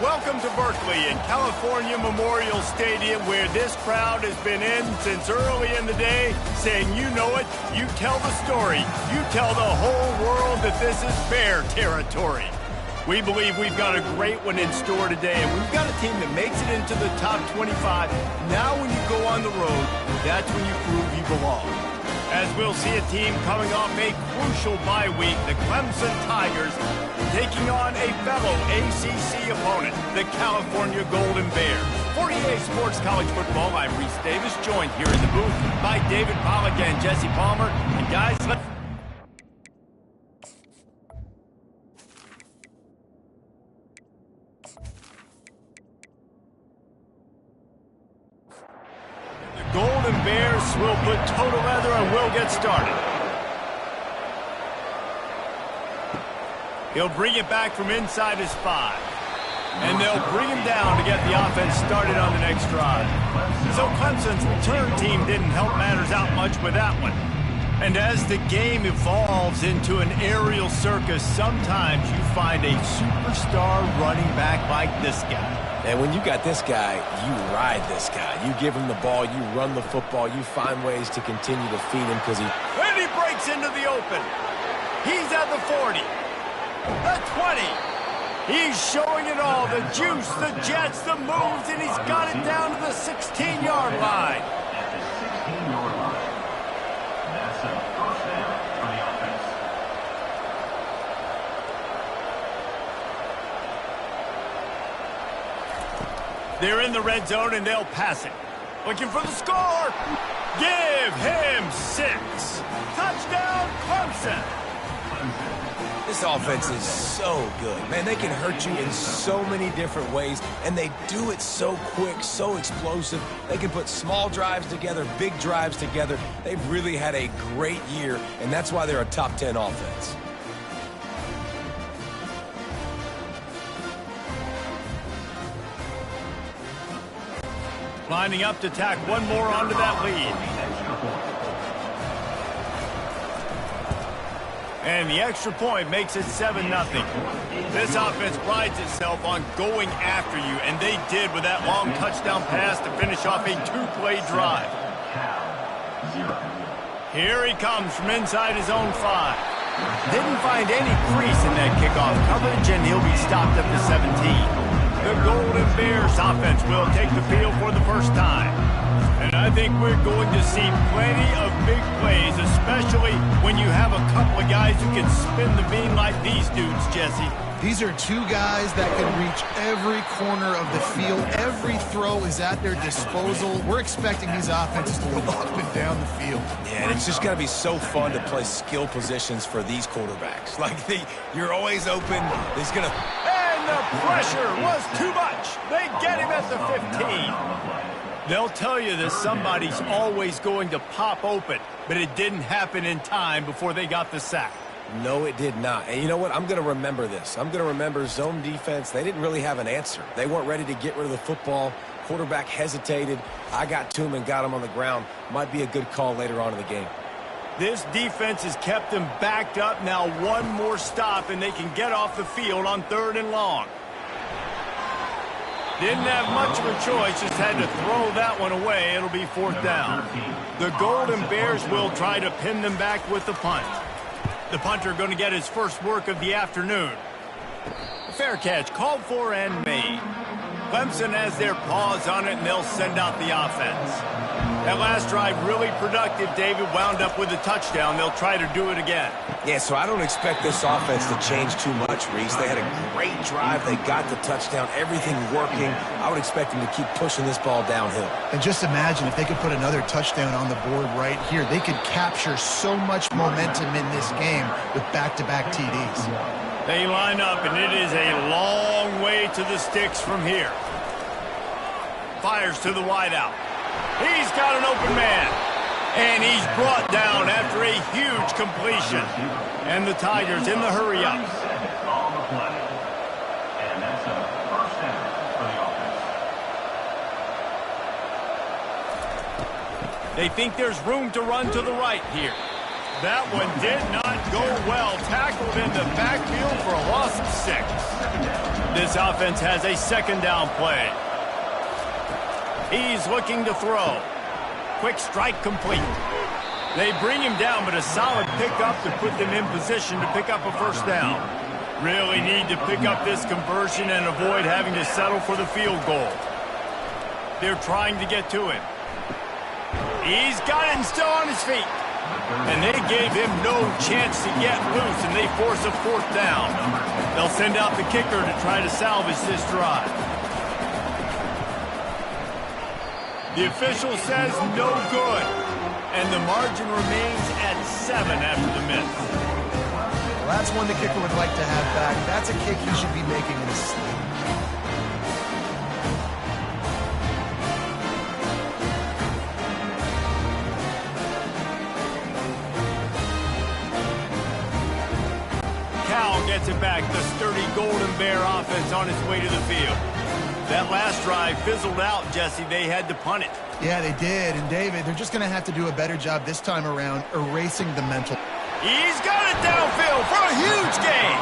Welcome to Berkeley and California Memorial Stadium, where this crowd has been in since early in the day, saying you know it, you tell the story, you tell the whole world that this is Bear territory. We believe we've got a great one in store today, and we've got a team that makes it into the top 25. Now when you go on the road, that's when you prove you belong. As we'll see a team coming off a crucial bye week, the Clemson Tigers taking on a fellow ACC opponent, the California Golden Bears. For EA Sports College Football, I'm Reese Davis, joined here in the booth by David Pollack and Jesse Palmer. And guys, let's... Golden Bears will put toe together and we'll get started. He'll bring it back from inside his 5. And they'll bring him down to get the offense started on the next drive. So Clemson's return team didn't help matters out much with that one. And as the game evolves into an aerial circus, sometimes you find a superstar running back like this guy. And when you got this guy, you ride this guy. You give him the ball, you run the football, you find ways to continue to feed him because he... And he breaks into the open. He's at the 40. The 20. He's showing it all. The juice, the jets, the moves, and he's got it down to the 16-yard line. At the 16-yard line. That's a first down for the offense. They're in the red zone, and they'll pass it. Looking for the score. Give him 6. Touchdown, Clemson. This offense is so good. Man, they can hurt you in so many different ways, and they do it so quick, so explosive. They can put small drives together, big drives together. They've really had a great year, and that's why they're a top 10 offense. Lining up to tack one more onto that lead. And the extra point makes it 7-0. This offense prides itself on going after you, and they did with that long touchdown pass to finish off a 2-play drive. Here he comes from inside his own 5. Didn't find any crease in that kickoff coverage, and he'll be stopped up to 17. The Golden Bears offense will take the field for the first time. And I think we're going to see plenty of big plays, especially when you have a couple of guys who can spin the beam like these dudes, Jesse. These are two guys that can reach every corner of the field. Every throw is at their disposal. We're expecting these offenses to go up and down the field. Yeah, and it's just going to be so fun to play skill positions for these quarterbacks. Like, you're always open. He's going to... The pressure was too much. They get him at the 15. They'll tell you that somebody's always going to pop open, but it didn't happen in time before they got the sack. No, it did not. And you know what? I'm going to remember this. I'm going to remember zone defense. They didn't really have an answer. They weren't ready to get rid of the football. Quarterback hesitated. I got to him and got him on the ground. Might be a good call later on in the game. This defense has kept them backed up. Now one more stop, and they can get off the field on 3rd and long. Didn't have much of a choice, just had to throw that one away. It'll be 4th down. The Golden Bears will try to pin them back with the punt. The punter going to get his first work of the afternoon. Fair catch, called for and made. Clemson has their paws on it, and they'll send out the offense. That last drive really productive. David wound up with a touchdown. They'll try to do it again. Yeah, so I don't expect this offense to change too much, Reese. They had a great drive. They got the touchdown. Everything working. I would expect them to keep pushing this ball downhill. And just imagine if they could put another touchdown on the board right here. They could capture so much momentum in this game with back-to-back TDs. They line up, and it is a long way to the sticks from here. Fires to the wideout. He's got an open man. And he's brought down after a huge completion. And the Tigers in the hurry-up. On the play. And that's a first down for the offense. They think there's room to run to the right here. That one did not go well. Tackled in the backfield for a loss of 6. This offense has a second down play. He's looking to throw. Quick strike complete. They bring him down, but a solid pickup to put them in position to pick up a first down. Really need to pick up this conversion and avoid having to settle for the field goal. They're trying to get to him. He's got it and still on his feet. And they gave him no chance to get loose, and they force a fourth down. They'll send out the kicker to try to salvage this drive. The official says no good, and the margin remains at 7 after the miss. Well, that's one the kicker would like to have back. That's a kick he should be making in his sleep. Gets it back. The sturdy Golden Bear offense on its way to the field. That last drive fizzled out, Jesse. They had to punt it. Yeah, they did. And, David, they're just going to have to do a better job this time around erasing the mental. He's got it downfield for a huge gain.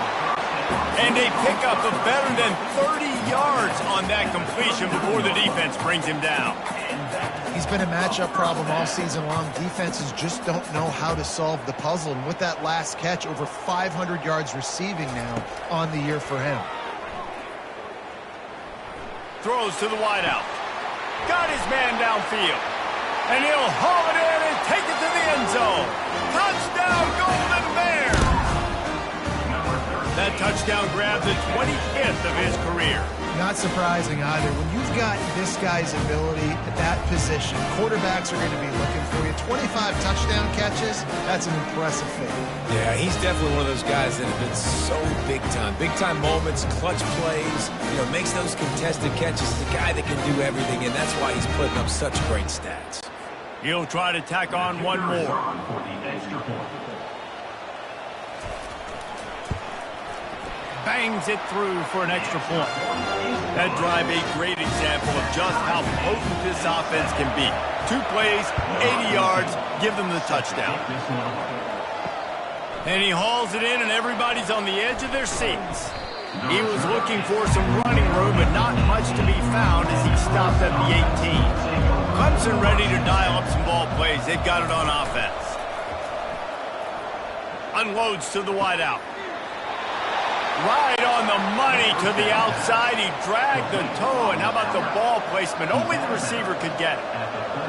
And they pick up a better than 30 yards on that completion before the defense brings him down. He's been a matchup problem all season long. Defenses just don't know how to solve the puzzle. And with that last catch, over 500 yards receiving now on the year for him. Throws to the wideout. Got his man downfield. And he'll haul it in and take it to the end zone. Touchdown, Golden Bear! That touchdown grabbed the 25th of his career. Not surprising either. When you've got this guy's ability at that position, quarterbacks are going to be looking for you. 25 touchdown catches, that's an impressive feat. Yeah, he's definitely one of those guys that have been so big time. Big time moments, clutch plays, makes those contested catches. He's a guy that can do everything, and that's why he's putting up such great stats. He'll try to tack on one more. Bangs it through for an extra point. That drive a great example of just how potent this offense can be. 2 plays, 80 yards, give them the touchdown. And he hauls it in, and everybody's on the edge of their seats. He was looking for some running room, but not much to be found as he stopped at the 18. Clemson ready to dial up some ball plays. They've got it on offense. Unloads to the wideout. Right on the money to the outside. He dragged the toe, and how about the ball placement? Only the receiver could get it.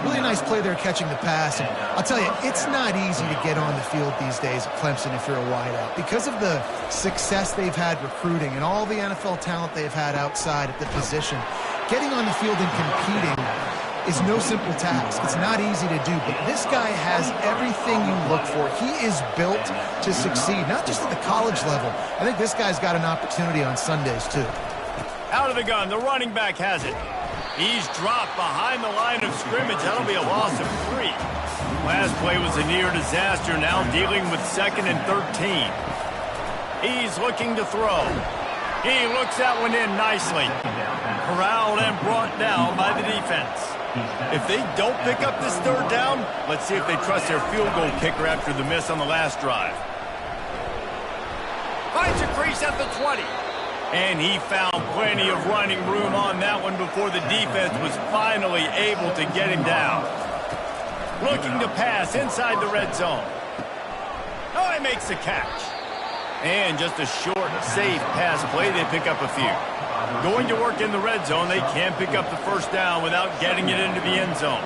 Really nice play there catching the pass. And I'll tell you, it's not easy to get on the field these days at Clemson if you're a wideout. Because of the success they've had recruiting and all the NFL talent they've had outside at the position, getting on the field and competing is no simple task. It's not easy to do, but this guy has everything you look for. He is built to succeed, not just at the college level. I think this guy's got an opportunity on Sundays, too. Out of the gun, the running back has it. He's dropped behind the line of scrimmage. That'll be a loss of 3. Last play was a near disaster, now dealing with 2nd and 13. He's looking to throw. He looks that one in nicely. Corralled and brought down by the defense. If they don't pick up this 3rd down, let's see if they trust their field goal kicker after the miss on the last drive. Finds a crease at the 20. And he found plenty of running room on that one before the defense was finally able to get him down. Looking to pass inside the red zone. Oh, he makes the catch. And just a short, safe pass play, they pick up a few. Going to work in the red zone, they can't pick up the first down without getting it into the end zone.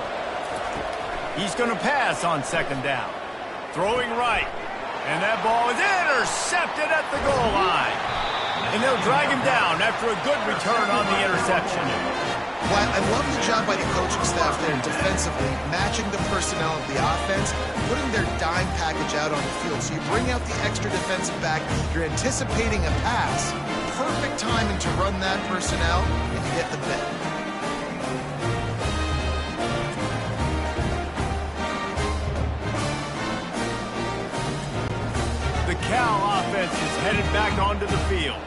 He's going to pass on 2nd down. Throwing right. And that ball is intercepted at the goal line. And they'll drag him down after a good return on the interception. Well, I love the job by the coaching staff there defensively, matching the personnel of the offense, putting their dime package out on the field. So you bring out the extra defensive back, you're anticipating a pass, perfect timing to run that personnel, and you get the bet. The Cal offense is headed back onto the field.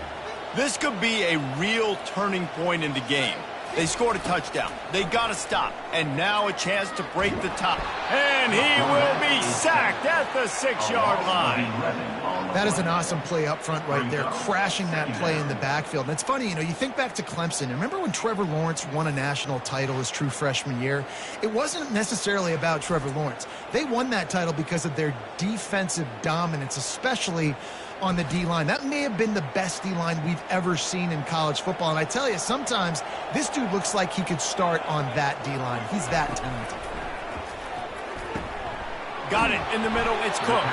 This could be a real turning point in the game. They scored a touchdown. They got to stop. And now a chance to break the tie. And he will be sacked at the 6-yard line. That is an awesome play up front right there, crashing that play in the backfield. And it's funny, you think back to Clemson. Remember when Trevor Lawrence won a national title his true freshman year? It wasn't necessarily about Trevor Lawrence. They won that title because of their defensive dominance, especially on the D-line. That may have been the best D-line we've ever seen in college football. And I tell you, sometimes this dude looks like he could start on that D-line. He's that talented. Got it in the middle. It's Cook.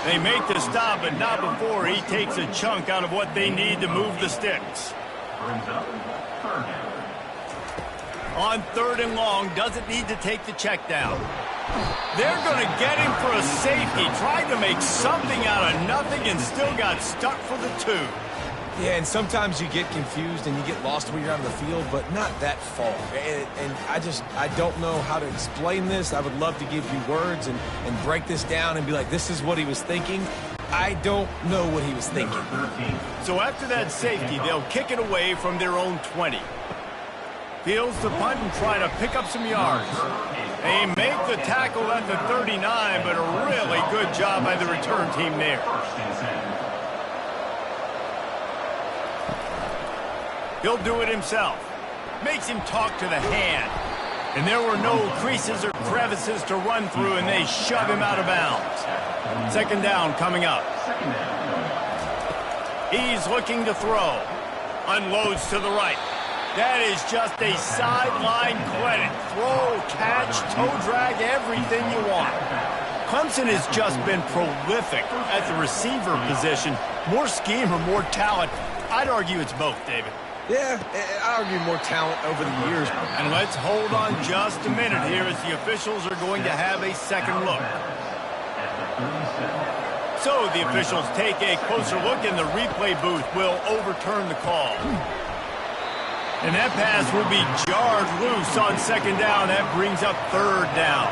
They make the stop, but not before he takes a chunk out of what they need to move the sticks. On 3rd and long, doesn't need to take the check down. They're going to get him for a safety. Tried to make something out of nothing and still got stuck for the 2. Yeah, and sometimes you get confused and you get lost when you're out of the field, but not that far. And I don't know how to explain this. I would love to give you words and break this down and be like, this is what he was thinking. I don't know what he was thinking. So after that safety, they'll kick it away from their own 20. Fields to punt and try to pick up some yards. They make the tackle at the 39, but a really good job by the return team there. He'll do it himself. Makes him talk to the hand. And there were no creases or crevices to run through, and they shove him out of bounds. 2nd down coming up. He's looking to throw. Unloads to the right. That is just a sideline clinic. Throw, catch, toe drag, everything you want. Clemson has just been prolific at the receiver position. More scheme or more talent? I'd argue it's both, David. Yeah, I argue more talent over the years. And let's hold on just a minute here as the officials are going to have a second look. So the officials take a closer look and the replay booth will overturn the call. And that pass will be jarred loose on 2nd down. That brings up 3rd down.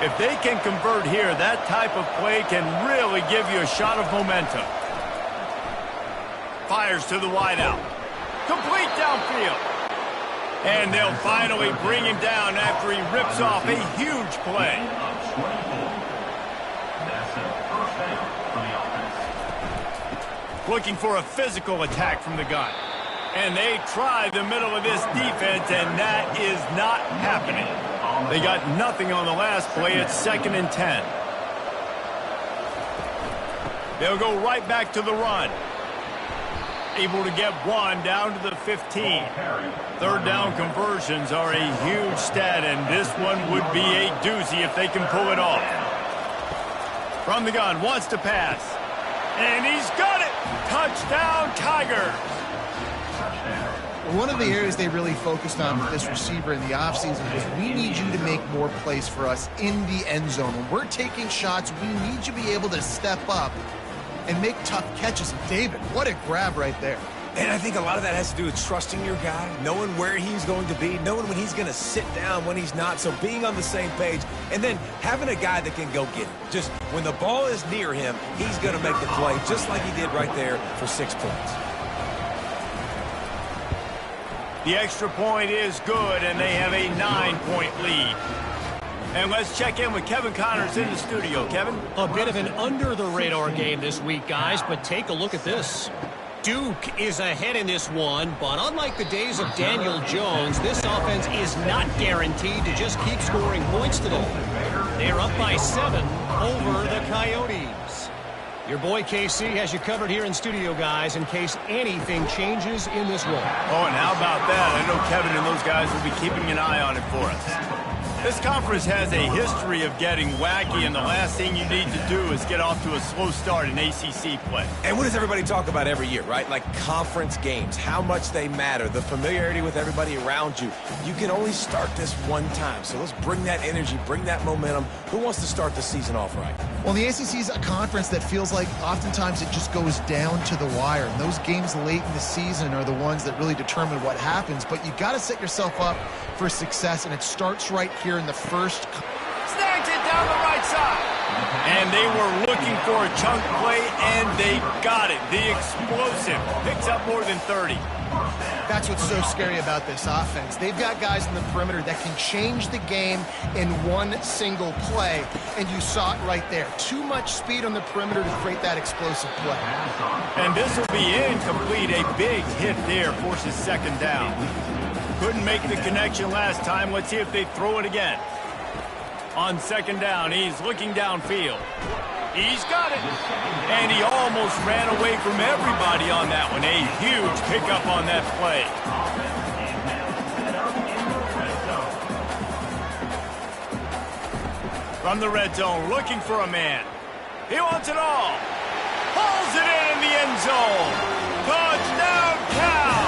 If they can convert here, that type of play can really give you a shot of momentum. Fires to the wideout. Complete downfield. And they'll finally bring him down after he rips off a huge play. Looking for a physical attack from the gun. And they try the middle of this defense, and that is not happening. They got nothing on the last play. It's 2nd and 10. They'll go right back to the run. Able to get one down to the 15. 3rd down conversions are a huge stat, and this one would be a doozy if they can pull it off. From the gun, wants to pass. And he's got it! Touchdown, Tigers! One of the areas they really focused on with this receiver in the offseason was we need you to make more plays for us in the end zone. When we're taking shots, we need you to be able to step up and make tough catches. David, what a grab right there. And I think a lot of that has to do with trusting your guy, knowing where he's going to be, knowing when he's going to sit down, when he's not, so being on the same page, and then having a guy that can go get it. Just when the ball is near him, he's going to make the play, just like he did right there for 6 points. The extra point is good, and they have a 9-point lead. And let's check in with Kevin Connors in the studio. Kevin? A bit of an under-the-radar game this week, guys, but take a look at this. Duke is ahead in this one, but unlike the days of Daniel Jones, this offense is not guaranteed to just keep scoring points today. They're up by 7 over the Coyotes. Your boy KC has you covered here in studio, guys, in case anything changes in this one. Oh, and how about that? I know Kevin and those guys will be keeping an eye on it for us. This conference has a history of getting wacky, and the last thing you need to do is get off to a slow start in ACC play. And what does everybody talk about every year, right? Like conference games, how much they matter, the familiarity with everybody around you. You can only start this one time, so let's bring that energy, bring that momentum. Who wants to start the season off right? Well, the ACC is a conference that feels like oftentimes it just goes down to the wire. And those games late in the season are the ones that really determine what happens. But you got to set yourself up for success, and it starts right here in the first. Snags it down the right side. And they were looking for a chunk play, and they got it. The explosive picks up more than 30. That's what's so scary about this offense. They've got guys in the perimeter that can change the game in one single play, and you saw it right there. Too much speed on the perimeter to create that explosive play. And this will be incomplete. A big hit there forces second down. Couldn't make the connection last time. Let's see if they throw it again. On second down, he's looking downfield. He's got it. And he almost ran away from everybody on that one. A huge pickup on that play. From the red zone, looking for a man. He wants it all. Pulls it in the end zone. Touchdown, Cal!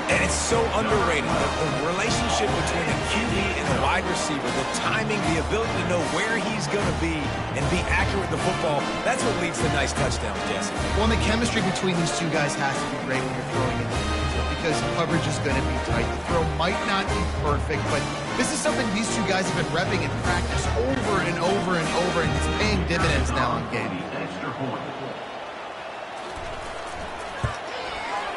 And it's so underrated. The relationship between the QB and the wide receiver, the timing, the ability to know where he's going to be and be accurate with the football, that's what leads to nice touchdowns, Jesse. Well, and the chemistry between these two guys has to be great when you're throwing in the field because coverage is going to be tight. The throw might not be perfect, but this is something these two guys have been repping in practice over and over and over, and it's paying dividends now in game.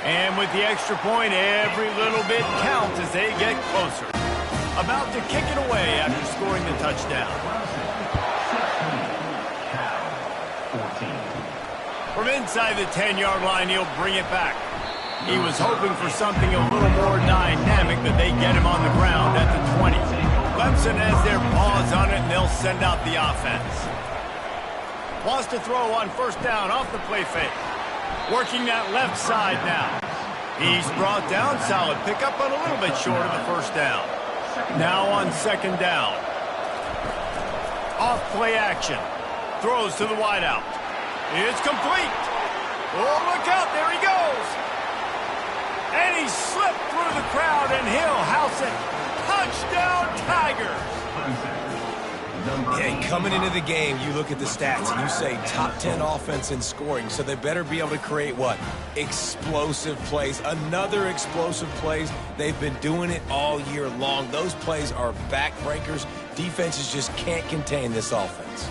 And with the extra point, every little bit counts as they get closer. About to kick it away after scoring the touchdown. From inside the 10-yard line, he'll bring it back. He was hoping for something a little more dynamic, but they get him on the ground at the 20. Clemson has their paws on it, and they'll send out the offense. Wants to throw on first down off the play fake. Working that left side now. He's brought down. Solid pickup, but a little bit short of the first down. Now on second down. Off play action. Throws to the wideout. It's complete. Oh, look out. There he goes. And he slipped through the crowd, and he'll house it. Touchdown, Tigers. Yeah, coming into the game, you look at the stats and you say top 10 offense in scoring, so they better be able to create what? Explosive plays. Another explosive plays. They've been doing it all year long. Those plays are backbreakers. Defenses just can't contain this offense.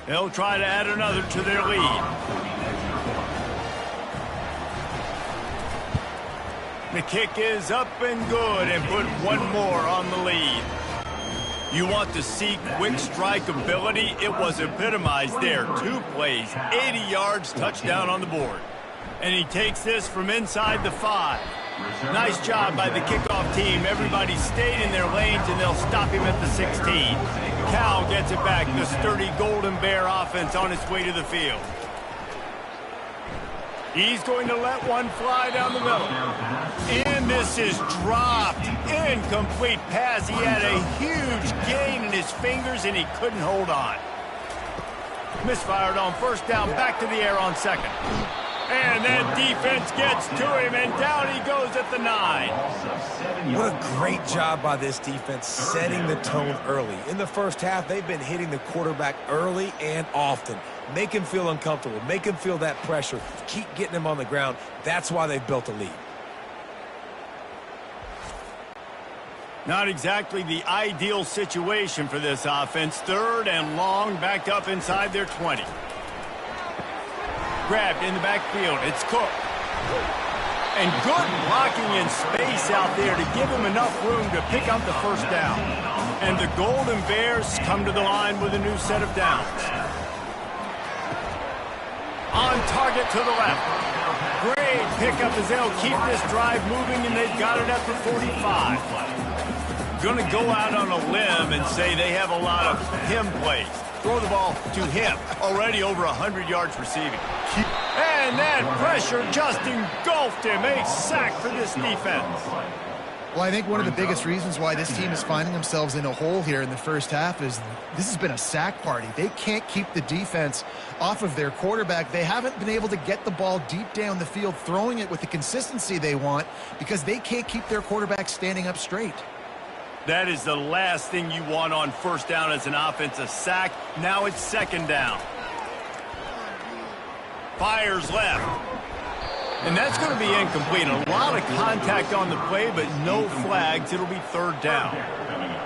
They'll try to add another to their lead. The kick is up and good and put one more on the lead. You want to see quick strike ability? It was epitomized there. 2 plays, 80 yards, touchdown on the board. And he takes this from inside the 5. Nice job by the kickoff team. Everybody stayed in their lanes, and they'll stop him at the 16. Cal gets it back. The sturdy Golden Bear offense on its way to the field. He's going to let one fly down the middle. And this is dropped. Incomplete pass. He had a huge gain in his fingers, and he couldn't hold on. Misfired on first down. Back to the air on second. And that defense gets to him, and down he goes at the 9. What a great job by this defense setting the tone early. In the first half, they've been hitting the quarterback early and often. Make him feel uncomfortable. Make him feel that pressure. Keep getting him on the ground. That's why they've built a lead. Not exactly the ideal situation for this offense. Third and long, backed up inside their 20. Grabbed in the backfield. It's Cook. And good blocking in space out there to give him enough room to pick up the first down. And the Golden Bears come to the line with a new set of downs. On target to the left. Great pickup as they'll keep this drive moving, and they've got it at the 45. Going to go out on a limb and say they have a lot of him plays. Throw the ball to him. Already over 100 yards receiving. And that pressure just engulfed him. A sack for this defense. Well, I think one of the biggest reasons why this team is finding themselves in a hole here in the first half is this has been a sack party. They can't keep the defense off of their quarterback. They haven't been able to get the ball deep down the field, throwing it with the consistency they want because they can't keep their quarterback standing up straight. That is the last thing you want on first down as an offensive sack. Now it's second down. Fires left. And that's going to be incomplete. A lot of contact on the play, but no flags. It'll be third down.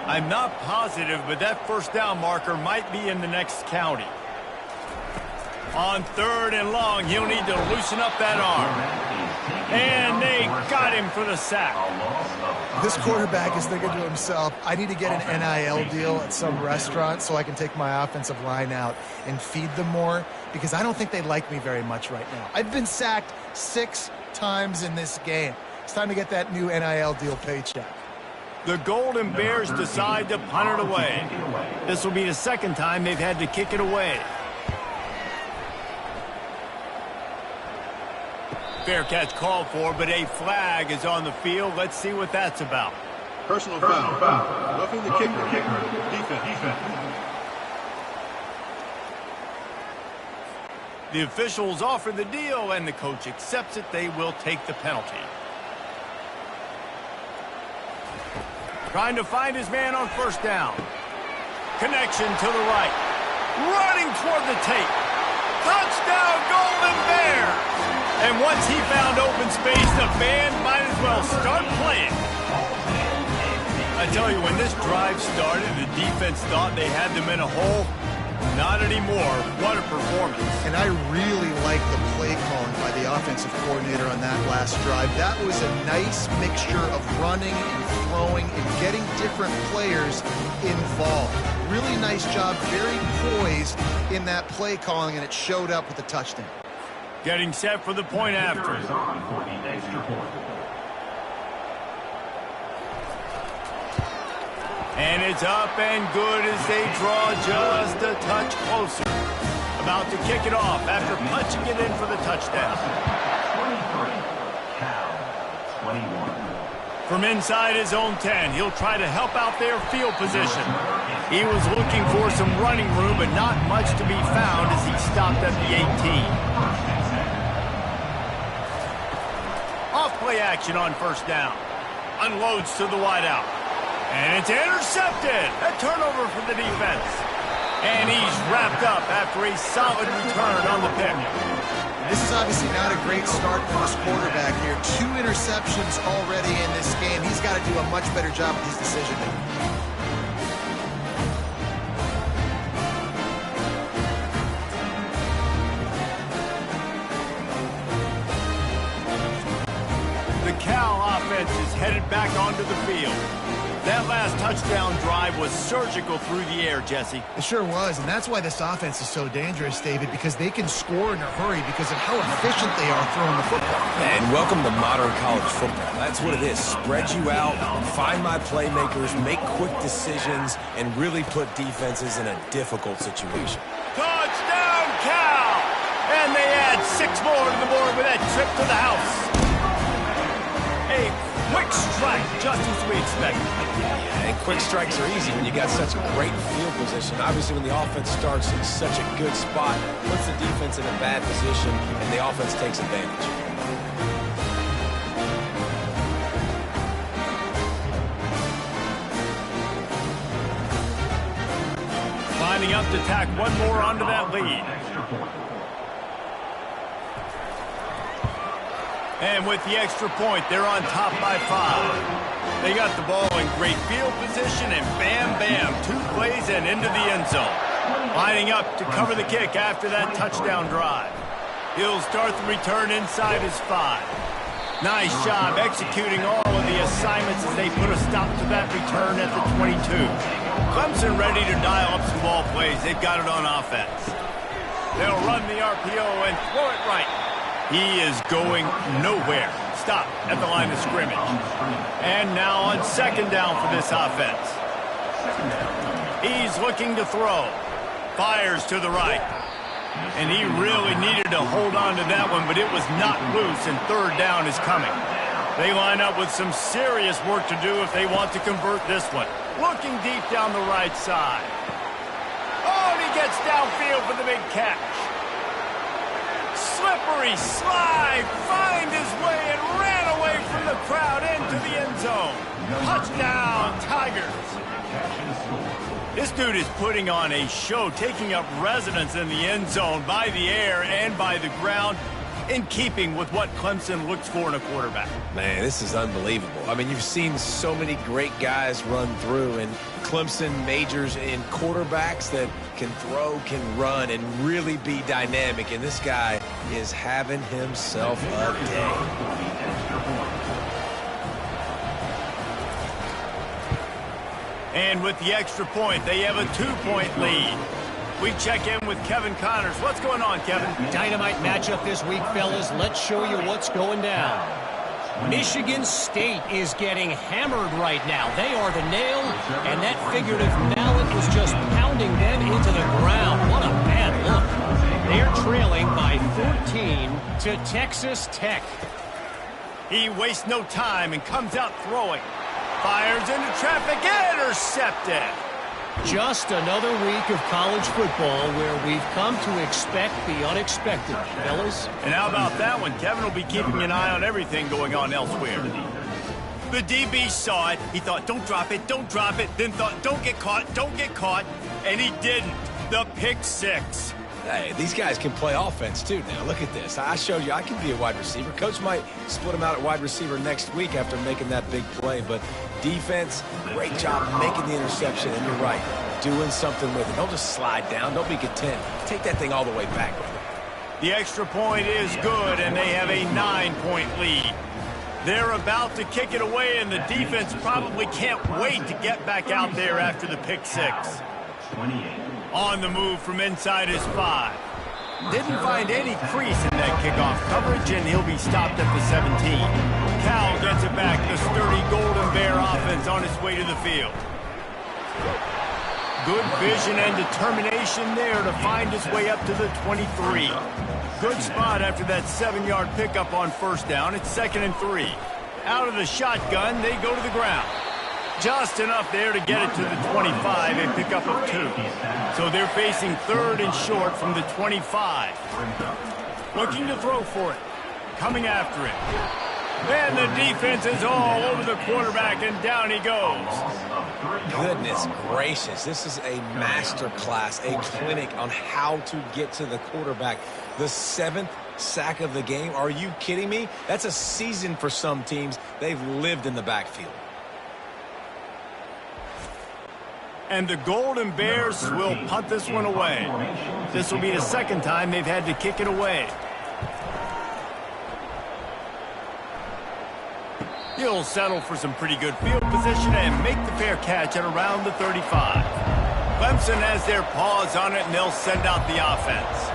I'm not positive, but that first down marker might be in the next county. On third and long, he'll need to loosen up that arm. And they got him for the sack. This quarterback is thinking to himself, I need to get an NIL deal at some restaurant so I can take my offensive line out and feed them more, because I don't think they like me very much right now. I've been sacked 6 times in this game. It's time to get that new NIL deal paycheck. The Golden Bears decide to punt it away. This will be the second time they've had to kick it away. Fair catch called for, but a flag is on the field. Let's see what that's about. Personal foul. Roughing the kicker. Defense. The officials offer the deal, and the coach accepts it. They will take the penalty. Trying to find his man on first down. Connection to the right. Running toward the tape. Touchdown, Golden Bears! And once he found open space, the band might as well start playing. I tell you, when this drive started, the defense thought they had them in a hole. Not anymore. What a performance. And I really like the play calling by the offensive coordinator on that last drive. That was a nice mixture of running and throwing and getting different players involved. Really nice job, very poised in that play calling, and it showed up with a touchdown. Getting set for the point after. And it's up and good as they draw just a touch closer. About to kick it off after punching it in for the touchdown. 23, Cal, 21. From inside his own 10, he'll try to help out their field position. He was looking for some running room, but not much to be found as he stopped at the 18. Off play action on first down. Unloads to the wideout. And it's intercepted. A turnover for the defense. And he's wrapped up after a solid return on the pick. This is obviously not a great start for this quarterback here. 2 interceptions already in this game. He's got to do a much better job with his decision making. The Cal offense is headed back onto the field. That last touchdown drive was surgical through the air, Jesse. It sure was, and that's why this offense is so dangerous, David, because they can score in a hurry because of how efficient they are throwing the football. And welcome to modern college football. That's what it is. Spread you out, find my playmakers, make quick decisions, and really put defenses in a difficult situation. Touchdown, Cal! And they add 6 more to the board with that trip to the house. A quick strike, just as we expected. Yeah, and quick strikes are easy when you got such great field position. Obviously, when the offense starts in such a good spot, puts the defense in a bad position, and the offense takes advantage. Lining up to tack one more onto that lead. And with the extra point, they're on top by 5. They got the ball in great field position, and bam, bam, 2 plays and into the end zone. Lining up to cover the kick after that touchdown drive. He'll start the return inside his 5. Nice job executing all of the assignments as they put a stop to that return at the 22. Clemson ready to dial up some ball plays. They've got it on offense. They'll run the RPO and throw it right. He is going nowhere. Stop at the line of scrimmage. And now on second down for this offense. He's looking to throw. Fires to the right. And he really needed to hold on to that one, but it was not loose, and third down is coming. They line up with some serious work to do if they want to convert this one. Looking deep down the right side. Oh, and he gets downfield for the big catch. Slippery slide, find his way and ran away from the crowd into the end zone. Touchdown, Tigers. This dude is putting on a show, taking up residence in the end zone by the air and by the ground. in keeping with what Clemson looks for in a quarterback. Man, this is unbelievable. I mean, you've seen so many great guys run through, and Clemson majors in quarterbacks that can throw, can run, and really be dynamic. And this guy is having himself a day. And with the extra point, they have a 2-point lead. We check in with Kevin Connors. What's going on, Kevin? Dynamite matchup this week, fellas. Let's show you what's going down. Michigan State is getting hammered right now. They are the nail, and that figurative mallet was just pounding them into the ground. What a bad look. They're trailing by 14 to Texas Tech. He wastes no time and comes out throwing. Fires into traffic, intercepted. Just another week of college football where we've come to expect the unexpected, fellas. And how about that one? Kevin will be keeping an eye on everything going on elsewhere. The DB saw it. He thought, don't drop it, then thought, don't get caught, and he didn't. The pick six. Hey, these guys can play offense, too, now. Look at this. I showed you I can be a wide receiver. Coach might split him out at wide receiver next week after making that big play. But defense, great job making the interception. And you're right, doing something with it. Don't just slide down. Don't be content. Take that thing all the way back. The extra point is good, and they have a 9-point lead. They're about to kick it away, and the defense probably can't wait to get back out there after the pick six. 28. On the move from inside his 5. Didn't find any crease in that kickoff coverage, and he'll be stopped at the 17. Cal gets it back. The sturdy Golden Bear offense on its way to the field. Good vision and determination there to find his way up to the 23. Good spot after that 7-yard pickup on first down. It's 2nd and 3. Out of the shotgun, they go to the ground. Just enough there to get it to the 25 and pick up a 2. So they're facing 3rd and short from the 25. Looking to throw for it. Coming after it. And the defense is all over the quarterback, and down he goes. Goodness gracious. This is a master class, a clinic on how to get to the quarterback. The 7th sack of the game. Are you kidding me? That's a season for some teams. They've lived in the backfield. And the Golden Bears will punt this one away. This will be the 2nd time they've had to kick it away. He'll settle for some pretty good field position and make the fair catch at around the 35. Clemson has their paws on it, and they'll send out the offense.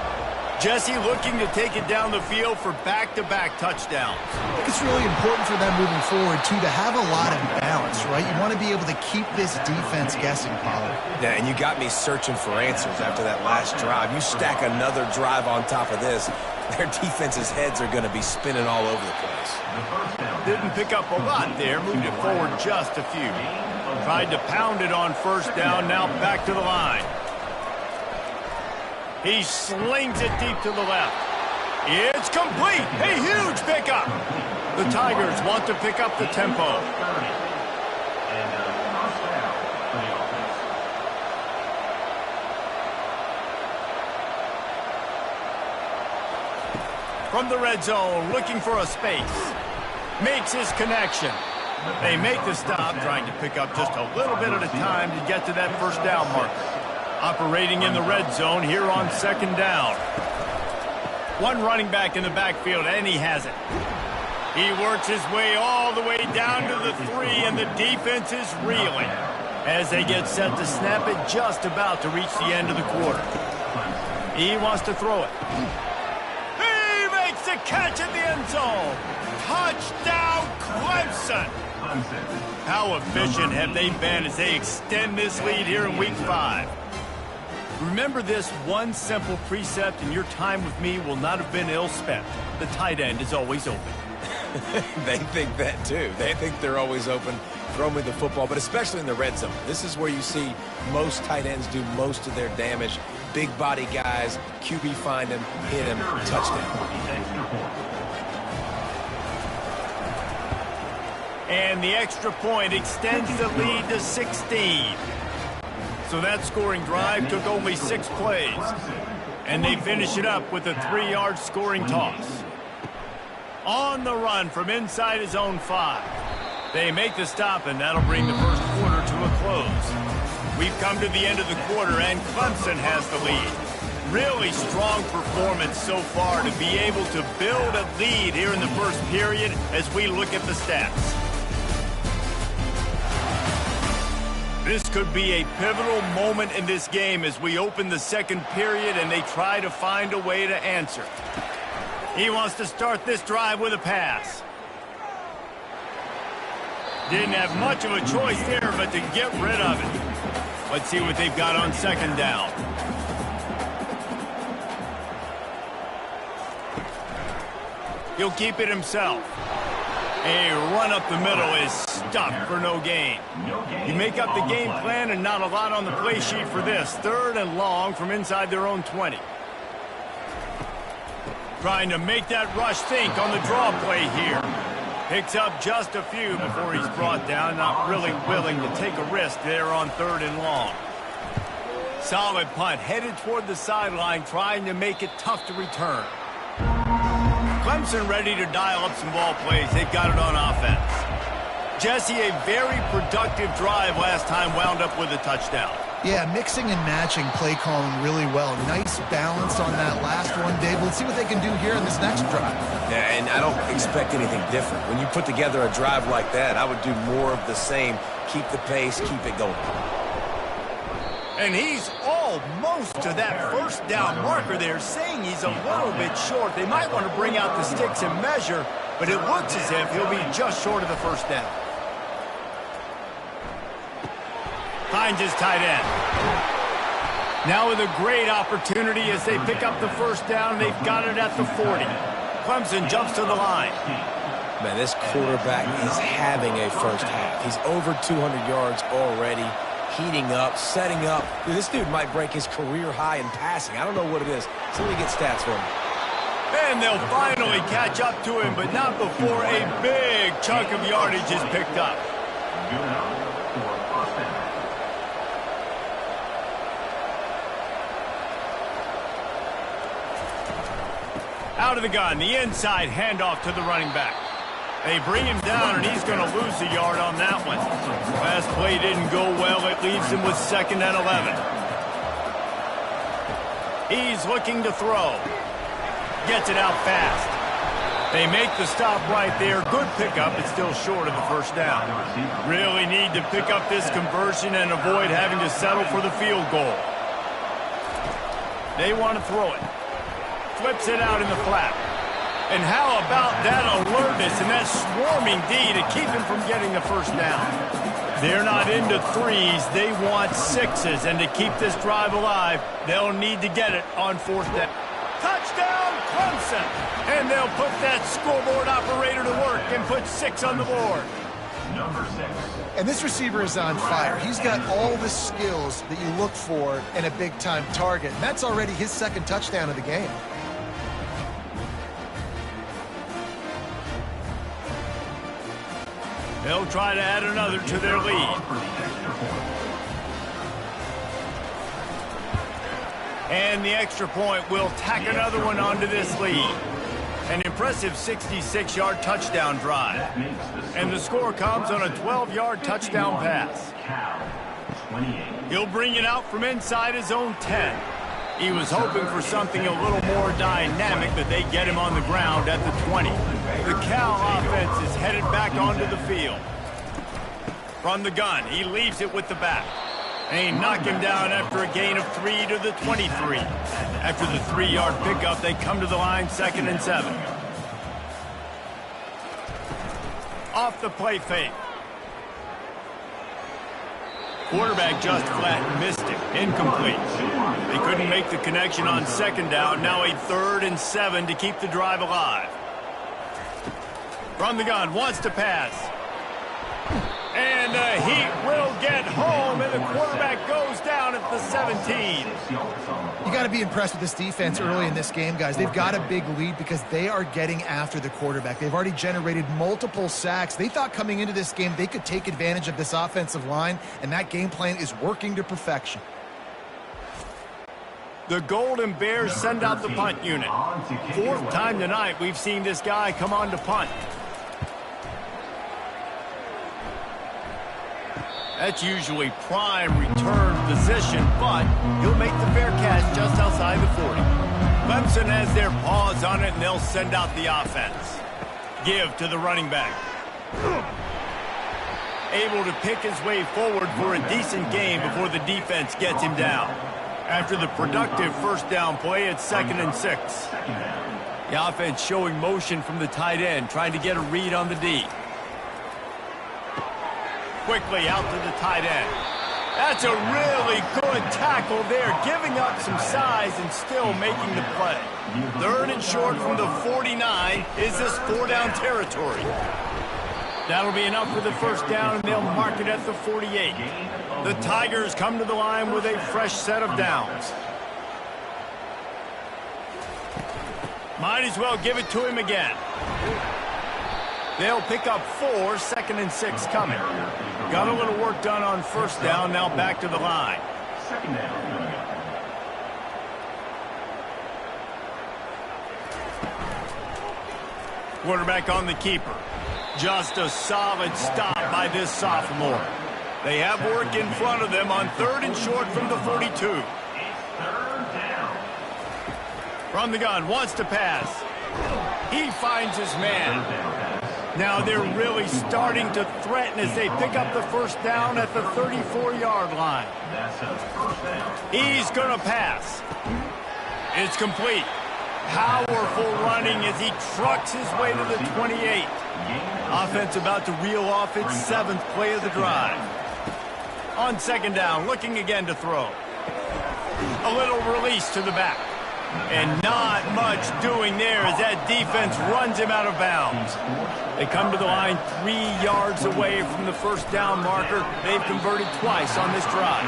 Jesse looking to take it down the field for back-to-back touchdowns. I think it's really important for them moving forward, too, to have a lot of balance, right? You want to be able to keep this defense guessing, Pollard. Yeah, and you got me searching for answers after that last drive. You stack another drive on top of this, their defense's heads are going to be spinning all over the place. Didn't pick up a lot there, moved it forward just a few. Tried to pound it on first down, now back to the line. He slings it deep to the left. It's complete. A huge pickup. The Tigers want to pick up the tempo. From the red zone, looking for a space. Makes his connection. They make the stop, trying to pick up just a little bit at a time to get to that first down marker. Operating in the red zone here on 2nd down. One running back in the backfield, and he has it. He works his way all the way down to the 3, and the defense is reeling as they get set to snap it, just about to reach the end of the quarter. He wants to throw it. He makes the catch in the end zone. Touchdown, Clemson. How efficient have they been as they extend this lead here in Week 5? Remember this one simple precept, and your time with me will not have been ill spent. The tight end is always open. They think that, too. They think they're always open. Throw me the football, but especially in the red zone. This is where you see most tight ends do most of their damage. Big body guys, QB find him, hit him, touchdown. And the extra point extends the lead to 16. So that scoring drive took only 6 plays. And they finish it up with a 3-yard scoring toss. On the run from inside his own 5. They make the stop, and that'll bring the first quarter to a close. We've come to the end of the quarter, and Clemson has the lead. Really strong performance so far to be able to build a lead here in the first period as we look at the stats. This could be a pivotal moment in this game as we open the second period and they try to find a way to answer. He wants to start this drive with a pass. Didn't have much of a choice there, but to get rid of it. Let's see what they've got on second down. He'll keep it himself. A run up the middle is stuffed for no gain. You make up the game plan and not a lot on the play sheet for this. 3rd and long from inside their own 20. Trying to make that rush think on the draw play here. Picks up just a few before he's brought down. Not really willing to take a risk there on 3rd and long. Solid punt headed toward the sideline, trying to make it tough to return. Clemson ready to dial up some ball plays. They've got it on offense. Jesse, a very productive drive last time, wound up with a touchdown. Yeah, mixing and matching play calling really well. Nice balance on that last one, Dave. Let's see what they can do here in this next drive. Yeah, and I don't expect anything different. When you put together a drive like that, I would do more of the same. Keep the pace, keep it going. And he's almost to that first down marker there, saying he's a little bit short. They might want to bring out the sticks and measure, but it looks as if he'll be just short of the first down. Finds his tight end. Now with a great opportunity as they pick up the first down. They've got it at the 40. Clemson jumps to the line. Man, this quarterback is having a first half. He's over 200 yards already. Heating up, setting up. Dude, this dude might break his career high in passing. I don't know what it is. Somebody get stats for him. And they'll finally catch up to him, but not before a big chunk of yardage is picked up. Good enough for first down. Out of the gun, the inside handoff to the running back. They bring him down, and he's going to lose a yard on that one. Last play didn't go well. It leaves him with 2nd and 11. He's looking to throw. Gets it out fast. They make the stop right there. Good pickup. It's still short of the first down. Really need to pick up this conversion and avoid having to settle for the field goal. They want to throw it. Flips it out in the flat. And how about that alertness and that swarming D to keep him from getting the first down? They're not into 3s. They want 6s. And to keep this drive alive, they'll need to get it on 4th down. Touchdown, Clemson! And they'll put that scoreboard operator to work and put 6 on the board. Number 6. And this receiver is on fire. He's got all the skills that you look for in a big-time target. And that's already his 2nd touchdown of the game. They'll try to add another to their lead. And the extra point will tack another one onto this lead. An impressive 66-yard touchdown drive. And the score comes on a 12-yard touchdown pass. He'll bring it out from inside his own 10. He was hoping for something a little more dynamic, but they get him on the ground at the 20. The Cal offense is headed back onto the field. From the gun, he leaves it with the back. They knock him down after a gain of 3 to the 23. After the 3-yard pickup, they come to the line 2nd and 7. Off the play fake. Quarterback just flat missed it. Incomplete. They couldn't make the connection on 2nd down. Now a 3rd and 7 to keep the drive alive. From the gun, wants to pass. And he will get home, and the quarterback goes down at the 17. You got to be impressed with this defense early in this game, guys. They've got a big lead because they are getting after the quarterback. They've already generated multiple sacks. They thought coming into this game they could take advantage of this offensive line, and that game plan is working to perfection. The Golden Bears send out the punt unit. Fourth time tonight we've seen this guy come on to punt. That's usually prime return position, but he'll make the fair catch just outside the 40. Clemson has their paws on it, and they'll send out the offense. Give to the running back. Able to pick his way forward for a decent game before the defense gets him down. After the productive first down play, it's 2nd and 6. The offense showing motion from the tight end, trying to get a read on the D. Quickly out to the tight end. That's a really good tackle there, giving up some size and still making the play. 3rd and short from the 49. Is this 4-down territory? That'll be enough for the first down, and they'll mark it at the 48. The Tigers come to the line with a fresh set of downs. Might as well give it to him again. They'll pick up 4, 2nd and 6 coming. Got a little work done on first down, now back to the line. 2nd down. Quarterback on the keeper. Just a solid stop by this sophomore. They have work in front of them on 3rd and short from the 42. It's 3rd down. From the gun, wants to pass. He finds his man. Now they're really starting to threaten as they pick up the first down at the 34-yard line. That's a first down. He's going to pass. It's complete. Powerful running as he trucks his way to the 28. Offense about to reel off its 7th play of the drive. On 2nd down, looking again to throw. A little release to the back. And not much doing there as that defense runs him out of bounds. They come to the line 3 yards away from the first down marker. They've converted twice on this drive.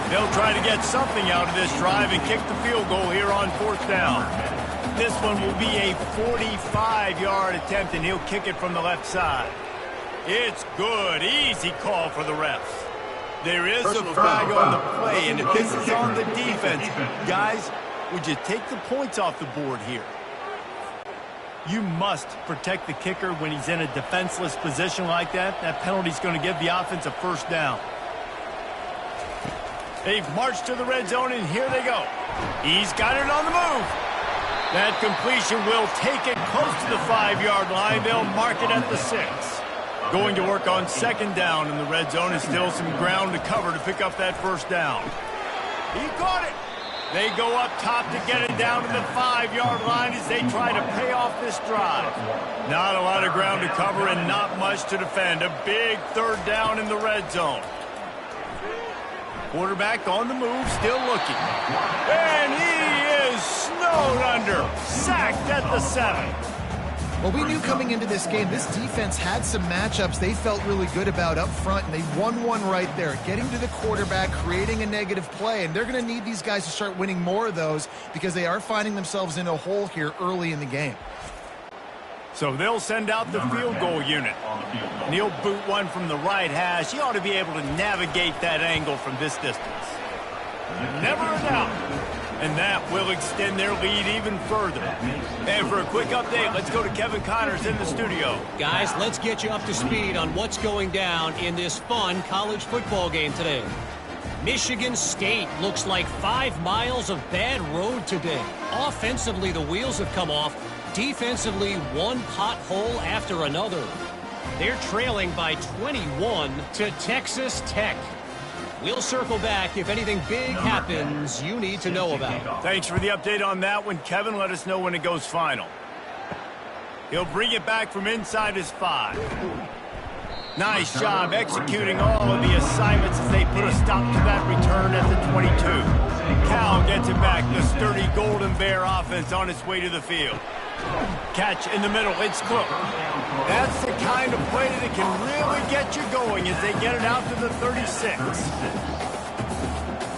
They'll try to get something out of this drive and kick the field goal here on 4th down. This one will be a 45-yard attempt, and he'll kick it from the left side. It's good. Easy call for the refs. There is a flag on the play, and if this is on the defense, guys, would you take the points off the board here? You must protect the kicker when he's in a defenseless position like that. That penalty's going to give the offense a first down. They've marched to the red zone, and here they go. He's got it on the move. That completion will take it close to the 5-yard line. They'll mark it at the 6. Going to work on 2nd down in the red zone, and still some ground to cover to pick up that first down. He caught it. They go up top to get it down to the 5-yard line as they try to pay off this drive. Not a lot of ground to cover and not much to defend. A big 3rd down in the red zone. Quarterback on the move, still looking. And he is snowed under. Sacked at the 7. Well, we knew coming into this game, this defense had some matchups they felt really good about up front, and they won one right there, getting to the quarterback, creating a negative play, and they're going to need these guys to start winning more of those because they are finding themselves in a hole here early in the game. So they'll send out the field goal unit. And he'll boot one from the right hash. He ought to be able to navigate that angle from this distance. Never a doubt. And that will extend their lead even further. And for a quick update, let's go to Kevin Connors in the studio. Guys, let's get you up to speed on what's going down in this fun college football game today. Michigan State looks like 5 miles of bad road today. Offensively, the wheels have come off. Defensively, one pothole after another. They're trailing by 21 to Texas Tech. We'll circle back if anything big happens you need to know about. Thanks for the update on that one, Kevin. Let us know when it goes final. He'll bring it back from inside his 5. Nice job executing all of the assignments as they put a stop to that return at the 22. Cal gets it back. The sturdy Golden Bear offense on its way to the field. Catch in the middle. It's Cook. That's the kind of play that can really get you going as they get it out to the 36.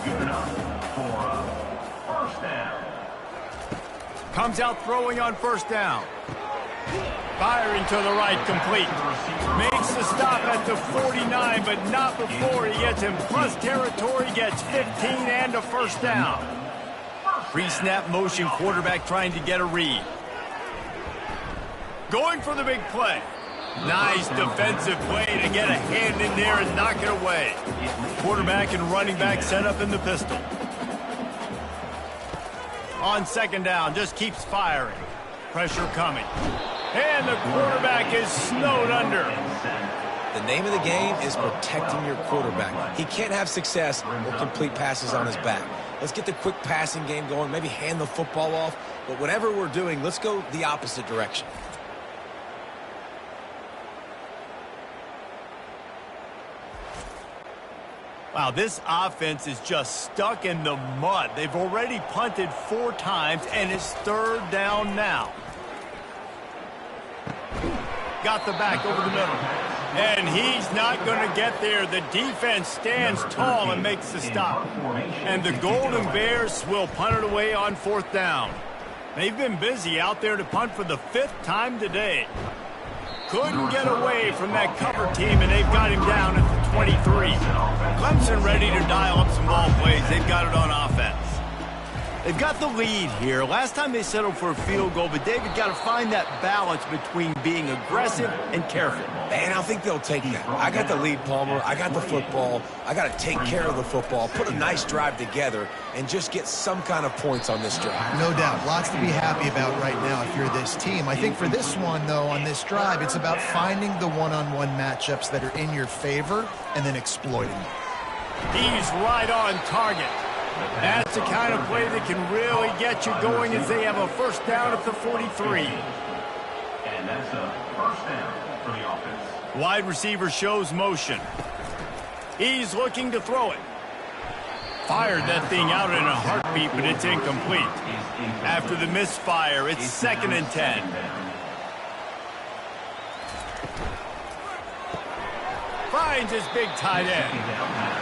Good enough for a first down. Comes out throwing on first down. Firing to the right, complete. Makes the stop at the 49, but not before he gets in plus territory, gets 15 and a first down. Pre-snap motion quarterback trying to get a read. Going for the big play. Nice defensive play to get a hand in there and knock it away. Quarterback and running back set up in the pistol. On second down, just keeps firing. Pressure coming. And the quarterback is snowed under. The name of the game is protecting your quarterback. He can't have success or complete passes on his back. Let's get the quick passing game going, maybe hand the football off. But whatever we're doing, let's go the opposite direction. Wow, this offense is just stuck in the mud. They've already punted 4 times, and it's third down now. Got the back over the middle. And he's not going to get there. The defense stands tall and makes the stop. And the Golden Bears will punt it away on 4th down. They've been busy out there to punt for the 5th time today. Couldn't get away from that cover team, and they've got him down at the 23. Clemson ready to dial up some ball plays. They've got it on offense. They've got the lead here. Last time they settled for a field goal, but David got to find that balance between being aggressive and careful. Man, I think they'll take that. I got the lead, Palmer. I got the football. I got to take care of the football, put a nice drive together, and just get some kind of points on this drive. No doubt. Lots to be happy about right now if you're this team. I think for this one, though, on this drive, it's about finding the one-on-one matchups that are in your favor and then exploiting them. He's right on target. That's the kind of play that can really get you going as they have a first down at the 43. And that's a first down for the offense. Wide receiver shows motion. He's looking to throw it. Fired that thing out in a heartbeat, but it's incomplete. After the misfire, it's 2nd and 10. Finds his big tight end.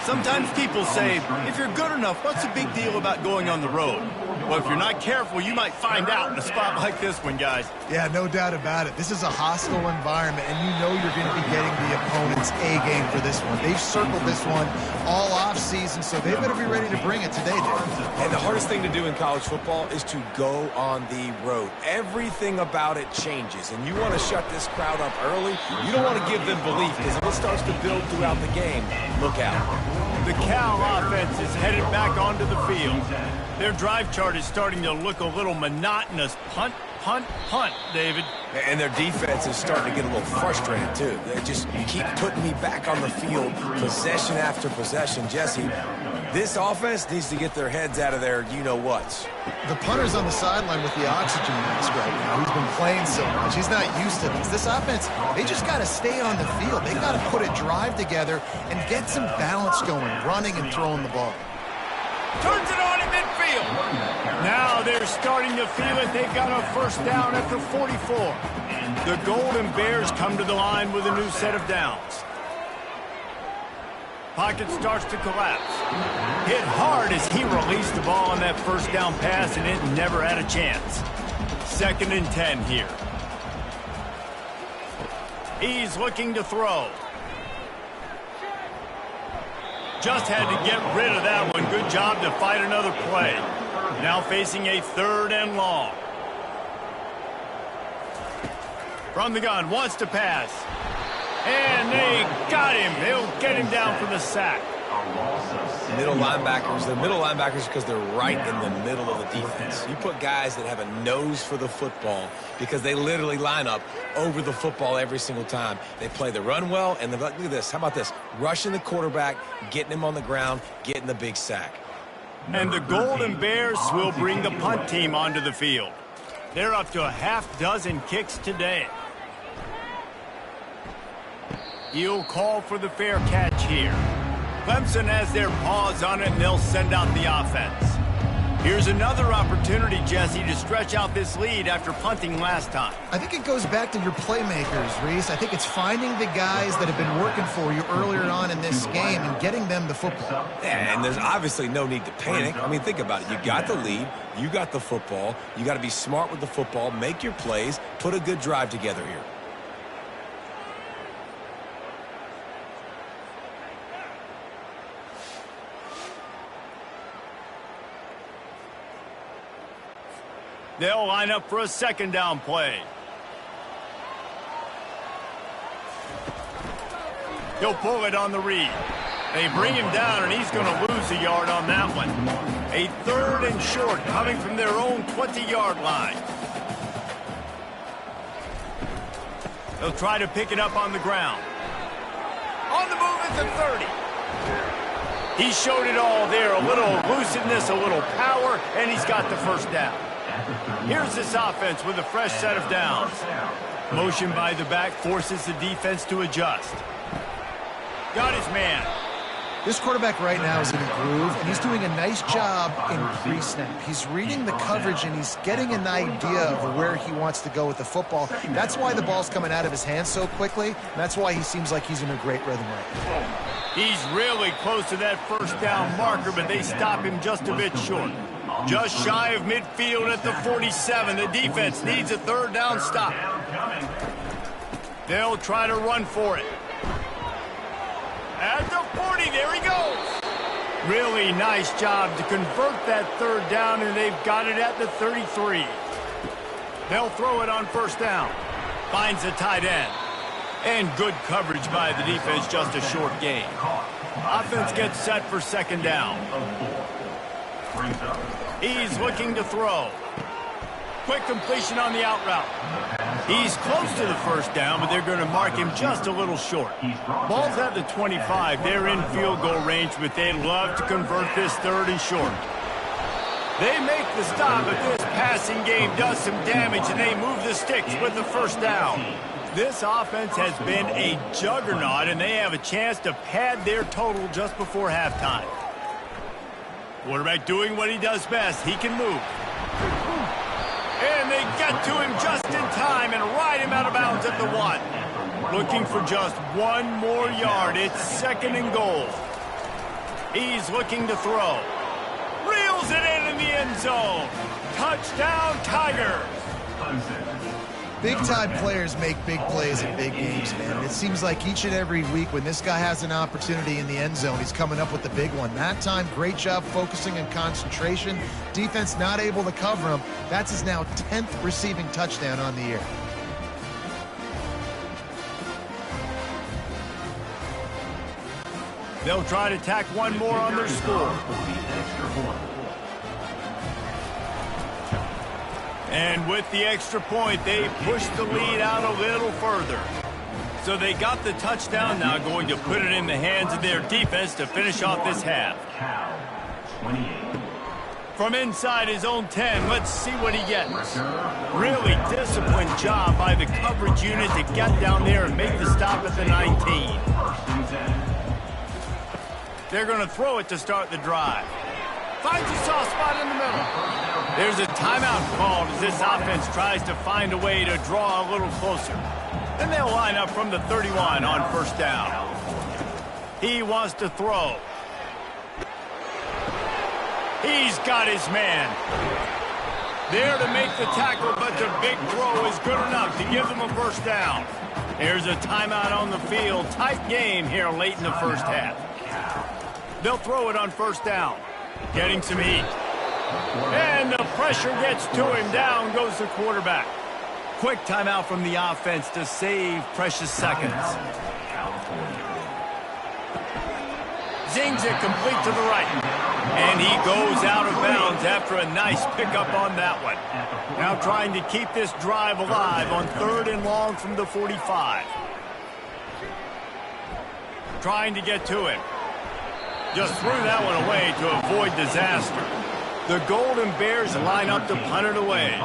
Sometimes people say, if you're good enough, what's the big deal about going on the road? Well, if you're not careful, you might find out in a spot like this one, guys. Yeah, no doubt about it. This is a hostile environment, and you know you're going to be getting the opponent's A-game for this one. They've circled this one all off-season, so they better be ready to bring it today, Dave. And the hardest thing to do in college football is to go on the road. Everything about it changes, and you want to shut this crowd up early. You don't want to give them belief, because if it starts to build throughout the game, look out. The Cal offense is headed back onto the field. Their drive chart is starting to look a little monotonous. Punt, punt, punt, David. And their defense is starting to get a little frustrated, too. They just keep putting me back on the field, possession after possession. Jesse, this offense needs to get their heads out of their you-know-whats. The punter's on the sideline with the oxygen mask right now. He's been playing so much. He's not used to this. This offense, they just got to stay on the field. They got to put a drive together and get some balance going, running and throwing the ball. Turns it on in midfield. Now they're starting to feel it. They've got a first down at the 44. The Golden Bears come to the line with a new set of downs. Pocket starts to collapse. Hit hard as he released the ball on that first down pass, and it never had a chance. 2nd and 10 here. He's looking to throw. Just had to get rid of that one. Good job to fight another play. Now facing a 3rd and long. From the gun, wants to pass. And they got him. They'll get him down for the sack. Middle linebackers, they're middle linebackers because they're right in the middle of the defense. You put guys that have a nose for the football because they literally line up over the football every single time. They play the run well, and look at this. How about this? Rushing the quarterback, getting him on the ground, getting the big sack. And the Golden Bears will bring the punt team onto the field. They're up to a half dozen kicks today. He'll call for the fair catch here. Clemson has their paws on it, and they'll send out the offense. Here's another opportunity, Jesse, to stretch out this lead after punting last time. I think it goes back to your playmakers, Reese. I think it's finding the guys that have been working for you earlier on in this game and getting them the football. Yeah, and there's obviously no need to panic. I mean, think about it. You got the lead. You got the football. You got to be smart with the football, make your plays, put a good drive together here. They'll line up for a second down play. He'll pull it on the read. They bring him down, and he's going to lose a yard on that one. A 3rd and short coming from their own 20-yard line. They'll try to pick it up on the ground. On the move at the 30. He showed it all there. A little elusiveness, a little power, and he's got the first down. Here's this offense with a fresh set of downs. Motion by the back forces the defense to adjust. Got his man. This quarterback right now is in a groove, and he's doing a nice job in pre-snap. He's reading the coverage, and he's getting an idea of where he wants to go with the football. That's why the ball's coming out of his hands so quickly, and that's why he seems like he's in a great rhythm right now. He's really close to that first down marker, but they stop him just a bit short. Just shy of midfield at the 47. The defense needs a 3rd down stop. They'll try to run for it. At the 40, there he goes. Really nice job to convert that 3rd down, and they've got it at the 33. They'll throw it on first down. Finds the tight end. And good coverage by the defense, just a short gain. Offense gets set for second down. He's looking to throw. Quick completion on the out route. He's close to the first down, but they're going to mark him just a little short. Ball's at the 25. They're in field goal range, but they'd love to convert this 3rd and short. They make the stop, but this passing game does some damage, and they move the sticks with the first down. This offense has been a juggernaut, and they have a chance to pad their total just before halftime. Quarterback doing what he does best. He can move. And they get to him just in time and ride him out of bounds at the 1. Looking for just 1 more yard. It's 2nd and goal. He's looking to throw. Reels it in the end zone. Touchdown, Tigers. Big-time players make big plays in big games, man. And it seems like each and every week when this guy has an opportunity in the end zone, he's coming up with the big one. That time, great job focusing and concentration. Defense not able to cover him. That's his now 10th receiving touchdown on the year. They'll try to tack 1 more on their score. And with the extra point, they push the lead out a little further. So they got the touchdown, now going to put it in the hands of their defense to finish off this half. From inside his own 10, let's see what he gets. Really disciplined job by the coverage unit to get down there and make the stop at the 19. They're going to throw it to start the drive. Finds a soft spot in the middle. There's a timeout called as this offense tries to find a way to draw a little closer. And they'll line up from the 31 on first down. He wants to throw. He's got his man. There to make the tackle, but the big throw is good enough to give them a first down. There's a timeout on the field. Tight game here late in the first half. They'll throw it on first down. Getting some heat. And the pressure gets to him. Down goes the quarterback. Quick timeout from the offense to save precious seconds. Zings it complete to the right. And he goes out of bounds after a nice pickup on that one. Now trying to keep this drive alive on 3rd and long from the 45. Trying to get to him. Just threw that one away to avoid disaster. The Golden Bears line up to punt it away.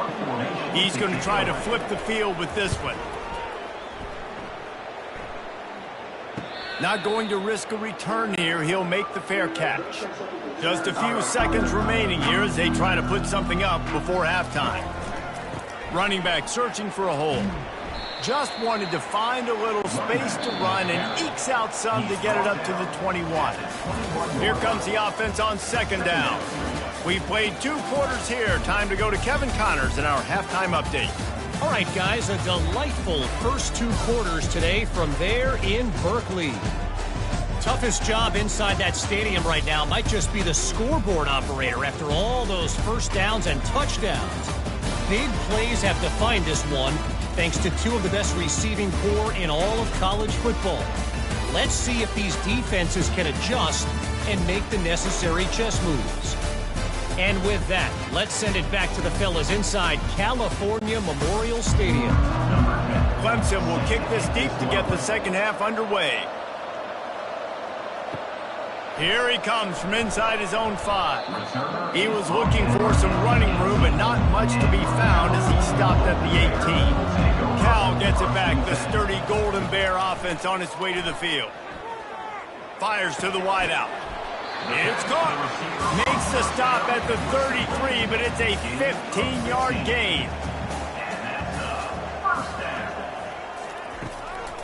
He's going to try to flip the field with this one. Not going to risk a return here. He'll make the fair catch. Just a few seconds remaining here as they try to put something up before halftime. Running back searching for a hole. Just wanted to find a little space to run and ekes out some to get it up to the 21. Here comes the offense on second down. We've played 2 quarters here. Time to go to Kevin Connors in our halftime update. All right, guys, a delightful first 2 quarters today from there in Berkeley. Toughest job inside that stadium right now might just be the scoreboard operator after all those first downs and touchdowns. big plays have defined this one, thanks to two of the best receiving core in all of college football. Let's see if these defenses can adjust and make the necessary chess moves. And with that, let's send it back to the fellas inside California Memorial Stadium. Clemson will kick this deep to get the second half underway. Here he comes from inside his own 5. He was looking for some running room, but not much to be found as he stopped at the 18. Cal gets it back, the sturdy Golden Bear offense on its way to the field. Fires to the wideout. It's caught. Makes the stop at the 33, but it's a 15-yard gain.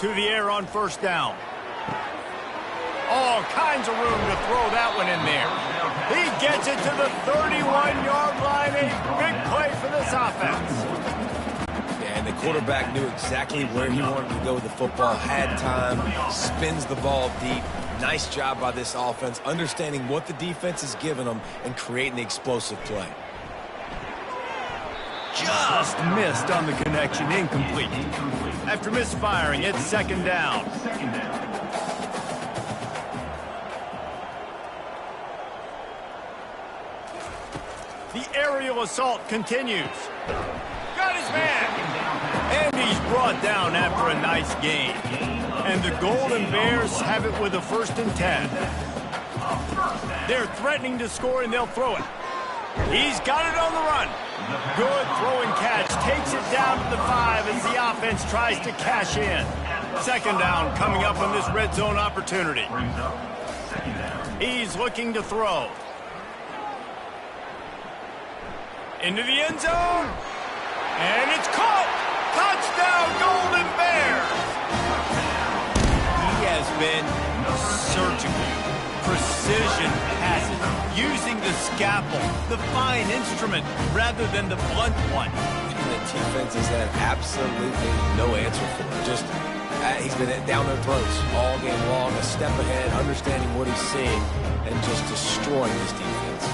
To the air on first down. All kinds of room to throw that one in there. He gets it to the 31-yard line. A big play for this offense. Yeah, and the quarterback knew exactly where he wanted to go with the football, had time, spins the ball deep. Nice job by this offense, understanding what the defense is giving them and creating the explosive play. Just missed on the connection, incomplete. After misfiring, it's second down. The aerial assault continues. Got his man. And he's brought down after a nice gain. And the Golden Bears have it with a 1st and 10. They're threatening to score, and they'll throw it. He's got it on the run. Good throwing catch. Takes it down to the 5 as the offense tries to cash in. Second down coming up on this red zone opportunity. He's looking to throw. Into the end zone. And it's caught. Touchdown, Golden Bears. He has been surgical. Precision passes. Using the scalpel, the fine instrument, rather than the blunt one. And the defense has had absolutely no answer for it. Just, he's been down their throats all game long, a step ahead, understanding what he's seeing, and just destroying this defense.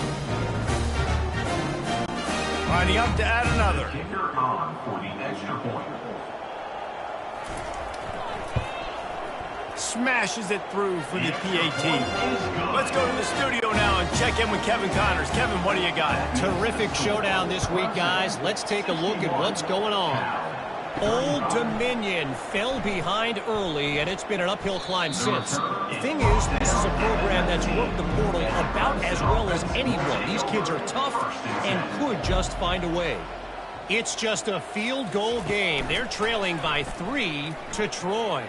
Lining up to add another. Kicker on for the extra point. Smashes it through for the PAT. Let's go to the studio now and check in with Kevin Connors. Kevin, what do you got? Terrific showdown this week, guys. Let's take a look at what's going on. Old Dominion fell behind early, and it's been an uphill climb since. The thing is, this is a program that's worked the portal about as well as anyone. These kids are tough and could just find a way. It's just a field goal game. They're trailing by 3 to Troy.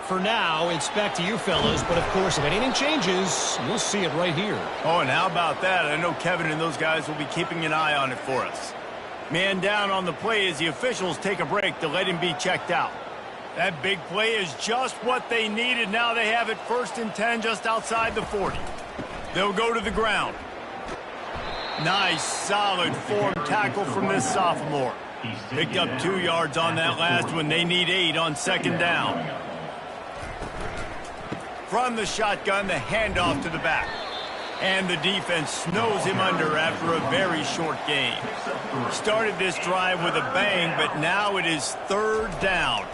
For now, it's back to you fellas, but of course, if anything changes, you'll see it right here. Oh, and how about that? I know Kevin and those guys will be keeping an eye on it for us. Man down on the play as the officials take a break to let him be checked out. That big play is just what they needed. Now they have it 1st and 10 just outside the 40. They'll go to the ground. Nice, solid form tackle from this sophomore. Picked up 2 yards on that last one. They need 8 on second down. From the shotgun, the handoff to the back. And the defense snows him under after a very short gain. Started this drive with a bang, but now it is 3rd down.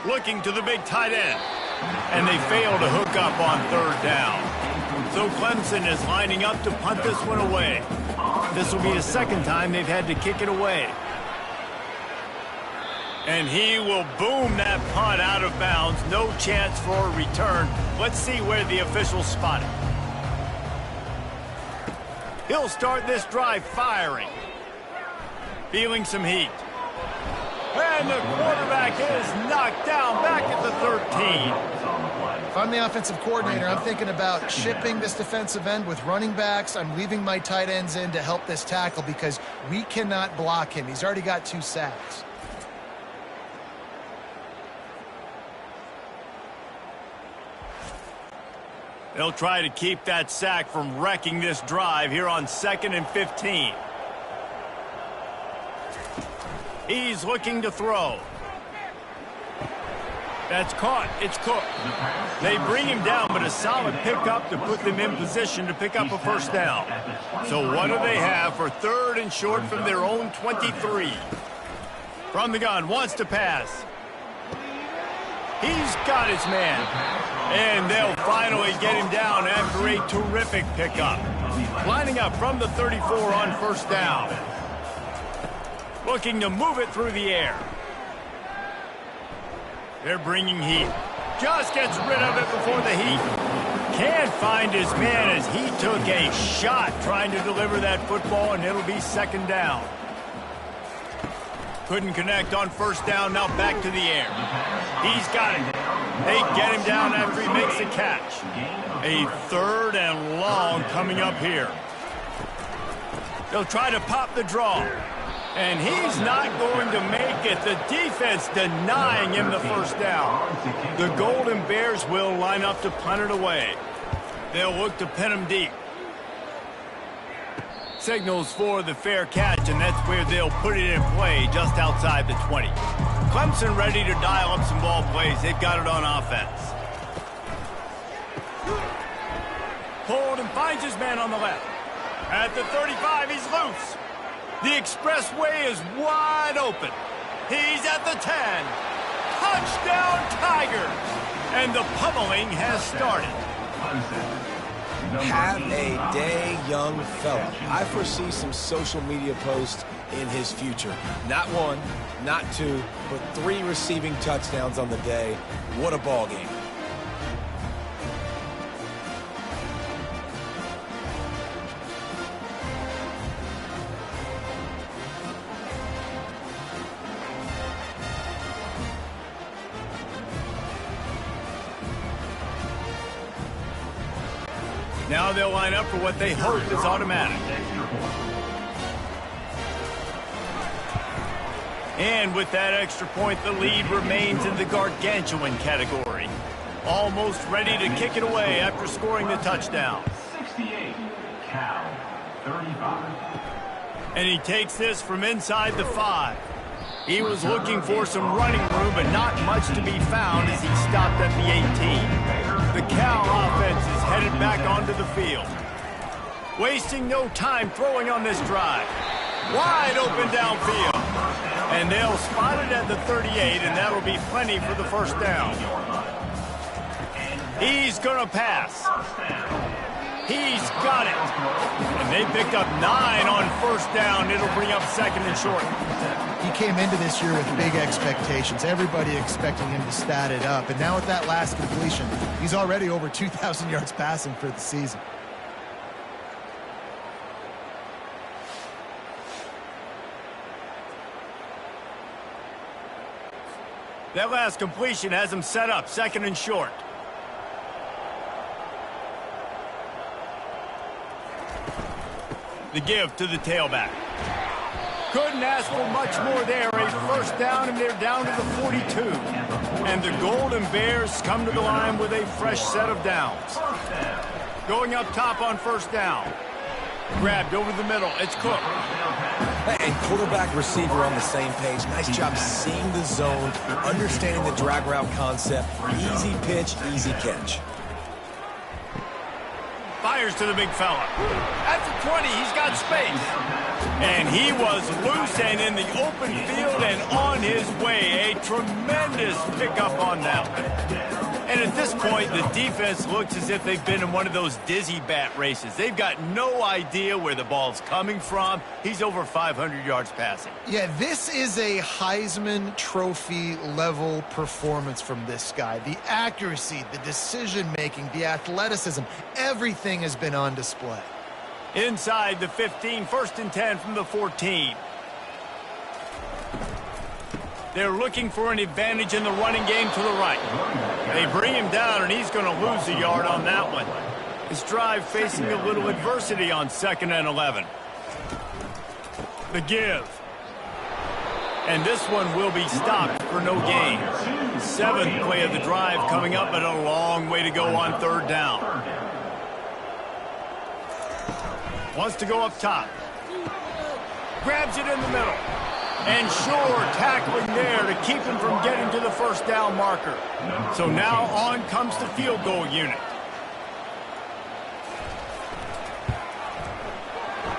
Looking to the big tight end. And they fail to hook up on 3rd down. So Clemson is lining up to punt this one away. This will be the 2nd time they've had to kick it away. And he will boom that punt out of bounds. No chance for a return. Let's see where the officials spot it. He'll start this drive firing. Feeling some heat. And the quarterback is knocked down back at the 13. If I'm the offensive coordinator, I'm thinking about shipping this defensive end with running backs. I'm leaving my tight ends in to help this tackle because we cannot block him. He's already got 2 sacks. They'll try to keep that sack from wrecking this drive here on 2nd and 15. He's looking to throw. That's caught. It's Cook. They bring him down, but a solid pickup to put them in position to pick up a first down. So what do they have for 3rd and short from their own 23? From the gun, wants to pass. He's got his man. And they'll finally get him down after a terrific pickup. Lining up from the 34 on first down. Looking to move it through the air. They're bringing heat. Just gets rid of it before the heat. Can't find his man as he took a shot trying to deliver that football, and it'll be 2nd down. Couldn't connect on first down, now back to the air. He's got it. They get him down after he makes a catch. A 3rd and long coming up here. They'll try to pop the draw. And he's not going to make it. The defense denying him the first down. The Golden Bears will line up to punt it away. They'll look to pin him deep. Signals for the fair catch, and that's where they'll put it in play just outside the 20. Clemson ready to dial up some ball plays. They've got it on offense. Hold and finds his man on the left. At the 35, he's loose. The expressway is wide open. He's at the 10. Touchdown, Tigers! And the pummeling has started. Have a day, young fella. I foresee some social media posts in his future. Not 1, not 2, but 3 receiving touchdowns on the day. What a ball game. Now they'll line up for what they hope is automatic. And with that extra point, the lead remains in the gargantuan category. Almost ready to kick it away after scoring the touchdown. 68, Cal, 35. And he takes this from inside the 5. He was looking for some running room, but not much to be found as he stopped at the 18. The Cal offense is headed back onto the field. Wasting no time throwing on this drive. Wide open downfield. And they'll spot it at the 38, and that'll be plenty for the first down. He's going to pass. He's got it. And they picked up 9 on first down. It'll bring up 2nd and short. He came into this year with big expectations. Everybody expecting him to stat it up. And now with that last completion, he's already over 2,000 yards passing for the season. That last completion has him set up 2nd and short. The give to the tailback. Couldn't ask for much more there. A first down, and they're down to the 42. And the Golden Bears come to the line with a fresh set of downs. Going up top on first down. Grabbed over the middle. It's Cook. And quarterback, receiver on the same page. Nice job seeing the zone, understanding the drag route concept. Easy pitch, easy catch. Fires to the big fella. At the 20, he's got space. And he was loose and in the open field and on his way. A tremendous pickup on that one. And at this point, the defense looks as if they've been in one of those dizzy bat races. They've got no idea where the ball's coming from. He's over 500 yards passing. Yeah, this is a Heisman Trophy level performance from this guy. The accuracy, the decision-making, the athleticism, everything has been on display. Inside the 15, 1st and 10 from the 14. They're looking for an advantage in the running game to the right. They bring him down, and he's going to lose a yard on that one. His drive facing a little adversity on 2nd and 11. The give. And this one will be stopped for no gain. 7th play of the drive coming up, but a long way to go on 3rd down. Wants to go up top. Grabs it in the middle. And sure, tackling there to keep him from getting to the first down marker. So now on comes the field goal unit.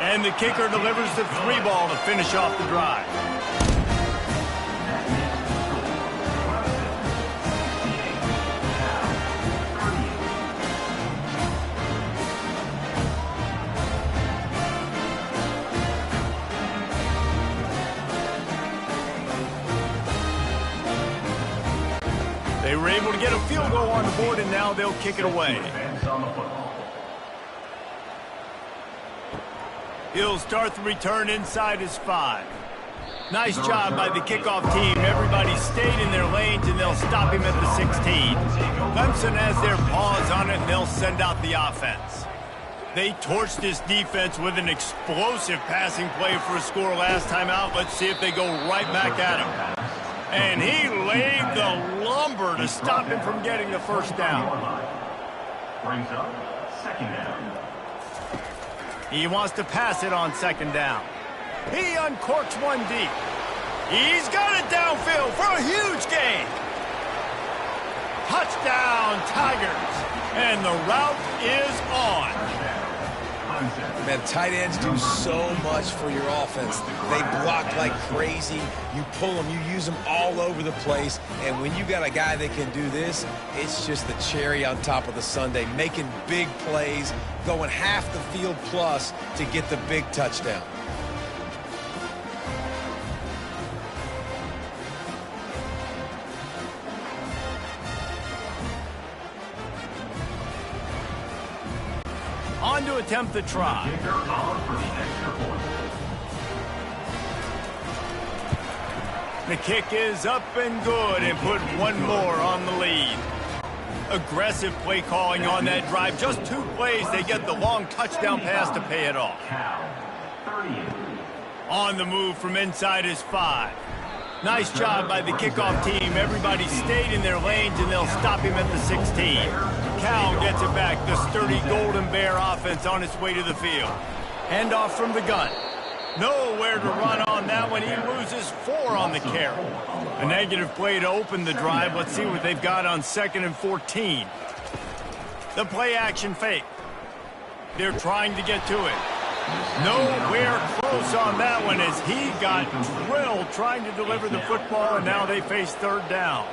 And the kicker delivers the 3-ball to finish off the drive. They were able to get a field goal on the board, and now they'll kick it away. He'll start the return inside his 5. Nice job by the kickoff team. Everybody stayed in their lanes, and they'll stop him at the 16. Clemson has their paws on it, and they'll send out the offense. They torched this defense with an explosive passing play for a score last time out. Let's see if they go right back at him. And he laid the lumber to stop him from getting the first down. Brings up second down. He wants to pass it on second down. He uncorks one deep. He's got it downfield for a huge gain. Touchdown, Tigers. And the route is on. Man, tight ends do so much for your offense. They block like crazy. You pull them, you use them all over the place. And when you got a guy that can do this, it's just the cherry on top of the sundae, making big plays, going half the field plus to get the big touchdown. On to attempt the try. The kick is up and good, and put one more on the lead. Aggressive play calling on that drive. Just 2 plays, they get the long touchdown pass to pay it off. On the move from inside his 5. Nice job by the kickoff team. Everybody stayed in their lanes, and they'll stop him at the 16. Cal gets it back. The sturdy Golden Bear offense on its way to the field. Handoff from the gun. Nowhere to run on that one. He loses 4 on the carry. A negative play to open the drive. Let's see what they've got on 2nd and 14. The play action fake. They're trying to get to it. Nowhere close on that one as he got drilled trying to deliver the football, and now they face 3rd down.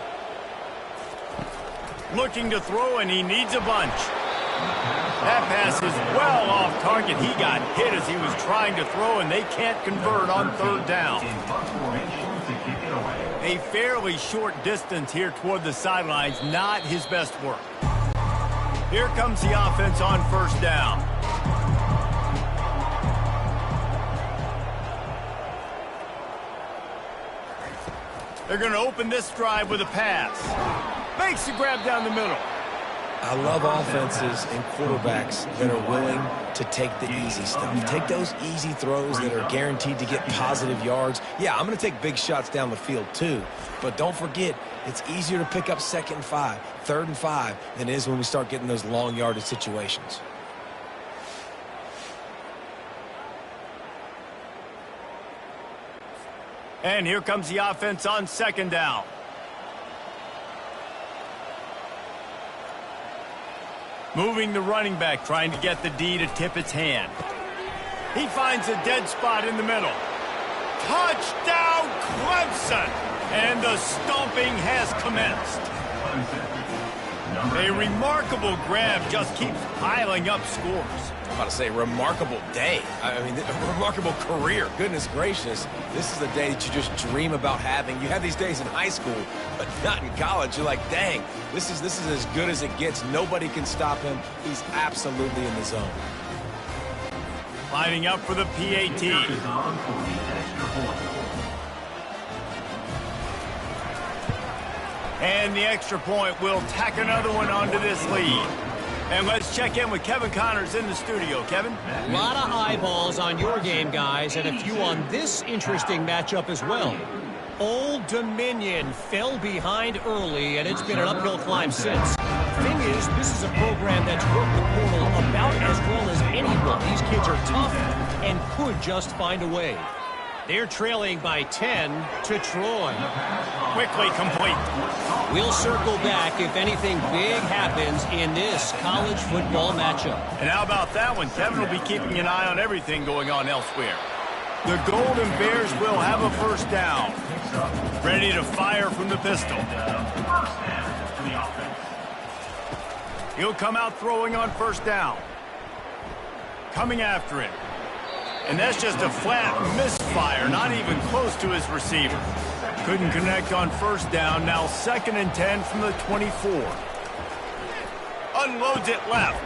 Looking to throw, and he needs a bunch. That pass is well off target. He got hit as he was trying to throw, and they can't convert on 3rd down. A fairly short distance here toward the sidelines, not his best work. Here comes the offense on 1st down. They're going to open this drive with a pass. Makes the grab down the middle. I love offenses and quarterbacks that are willing to take the easy stuff. Take those easy throws that are guaranteed to get positive yards. Yeah, I'm going to take big shots down the field too. But don't forget, it's easier to pick up 2nd and 5, 3rd and 5 than it is when we start getting those long yardage situations. And here comes the offense on 2nd down. Moving the running back, trying to get the D to tip its hand. He finds a dead spot in the middle. Touchdown, Clemson! And the stomping has commenced. A remarkable grab just keeps piling up scores. I'm about to say remarkable day. I mean, a remarkable career. Goodness gracious. This is the day that you just dream about having. You have these days in high school, but not in college. You're like, dang, this is as good as it gets. Nobody can stop him. He's absolutely in the zone. Lining up for the PAT. And the extra point will tack another one onto this lead. And let's check in with Kevin Connors in the studio. Kevin? A lot of eyeballs on your game, guys, and a few on this interesting matchup as well. Old Dominion fell behind early, and it's been an uphill climb since. Thing is, this is a program that's worked the portal about as well as anyone. These kids are tough and could just find a way. They're trailing by 10 to Troy. Quickly complete. We'll circle back if anything big happens in this college football matchup. And how about that one? Kevin will be keeping an eye on everything going on elsewhere. The Golden Bears will have a first down. Ready to fire from the pistol. He'll come out throwing on first down. Coming after it. And that's just a flat misfire, not even close to his receiver. Couldn't connect on first down. Now 2nd and 10 from the 24. Unloads it left.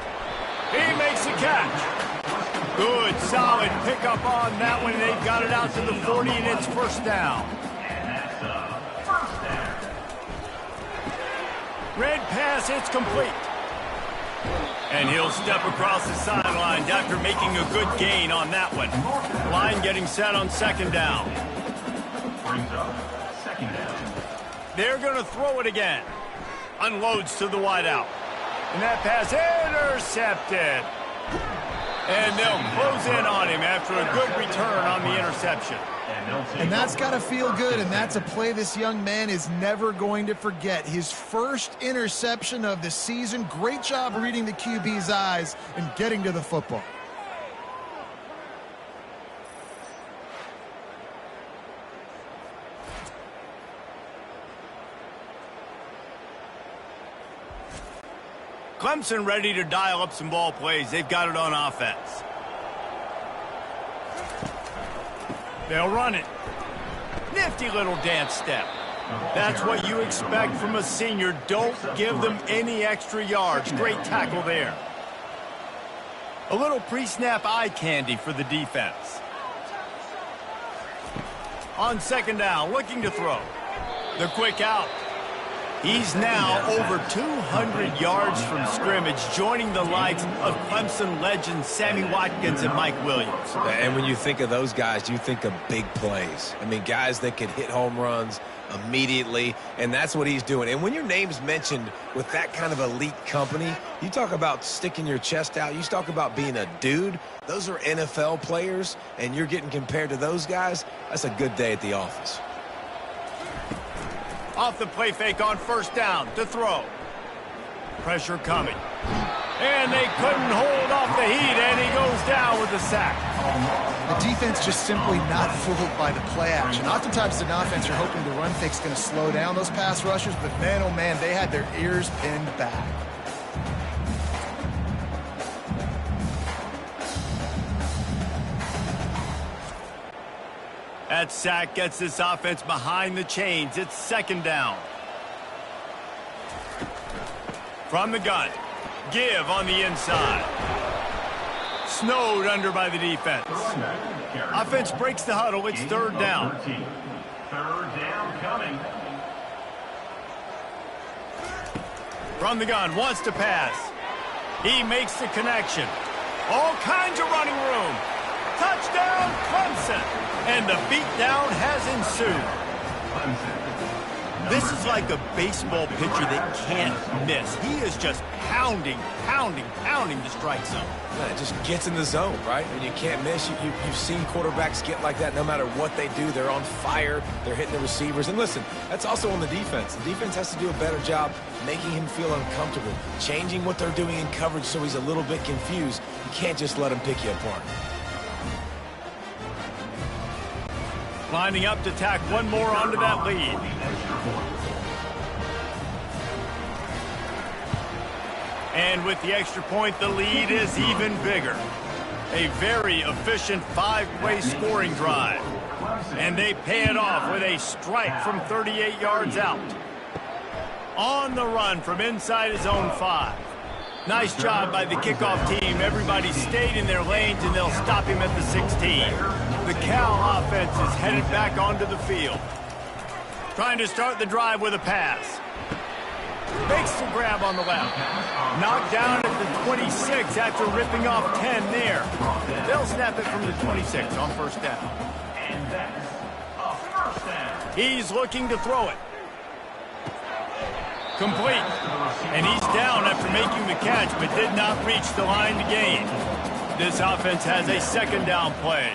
He makes the catch. Good, solid pickup on that one. They've got it out to the 40, and it's first down. Red pass, it's complete. And he'll step across the sidelines after making a good gain on that one. Line getting set on 2nd down. Brings up 2nd down. They're going to throw it again. Unloads to the wideout. And that pass intercepted. And they'll close in on him after a good return on the interception. And that's got to feel good, and that's a play this young man is never going to forget. His first interception of the season. Great job reading the QB's eyes and getting to the football. Clemson ready to dial up some ball plays. They've got it on offense. They'll run it. Nifty little dance step. That's what you expect from a senior. Don't give them any extra yards. Great tackle there. A little pre-snap eye candy for the defense. On 2nd down, looking to throw. The quick out. He's now over 200 yards from scrimmage, joining the likes of Clemson legends Sammy Watkins and Mike Williams. And when you think of those guys, you think of big plays. I mean, guys that could hit home runs immediately, and that's what he's doing. And when your name's mentioned with that kind of elite company, you talk about sticking your chest out. You talk about being a dude. Those are NFL players, and you're getting compared to those guys. That's a good day at the office. Off the play fake on 1st down to throw. Pressure coming. And they couldn't hold off the heat, and he goes down with a sack. The defense just simply not fooled by the play action. Oftentimes, an offense, you're hoping the run fake's going to slow down those pass rushers, but man, oh man, they had their ears pinned back. That sack gets this offense behind the chains. It's 2nd down. From the gun. Give on the inside. Snowed under by the defense. Offense breaks the huddle. It's 3rd down. 3rd down coming. From the gun. Wants to pass. He makes the connection. All kinds of running room. Touchdown, Clemson. And the beatdown has ensued. This is like a baseball pitcher that can't miss. He is just pounding the strike zone. Man, it just gets in the zone, right? And you can't miss. You've seen quarterbacks get like that no matter what they do. They're on fire. They're hitting the receivers. And listen, that's also on the defense. The defense has to do a better job making him feel uncomfortable, changing what they're doing in coverage so he's a little bit confused. You can't just let him pick you apart. Lining up to tack one more onto that lead. And with the extra point, the lead is even bigger. A very efficient 5-play scoring drive. And they pay it off with a strike from 38 yards out. On the run from inside his own 5. Nice job by the kickoff team. Everybody stayed in their lanes, and they'll stop him at the 16. The Cal offense is headed back onto the field. Trying to start the drive with a pass. Makes the grab on the left. Knocked down at the 26 after ripping off 10 there. They'll snap it from the 26 on 1st down. And that's a 1st down. He's looking to throw it. Complete. And he's down after making the catch, but did not reach the line to gain. This offense has a 2nd down play.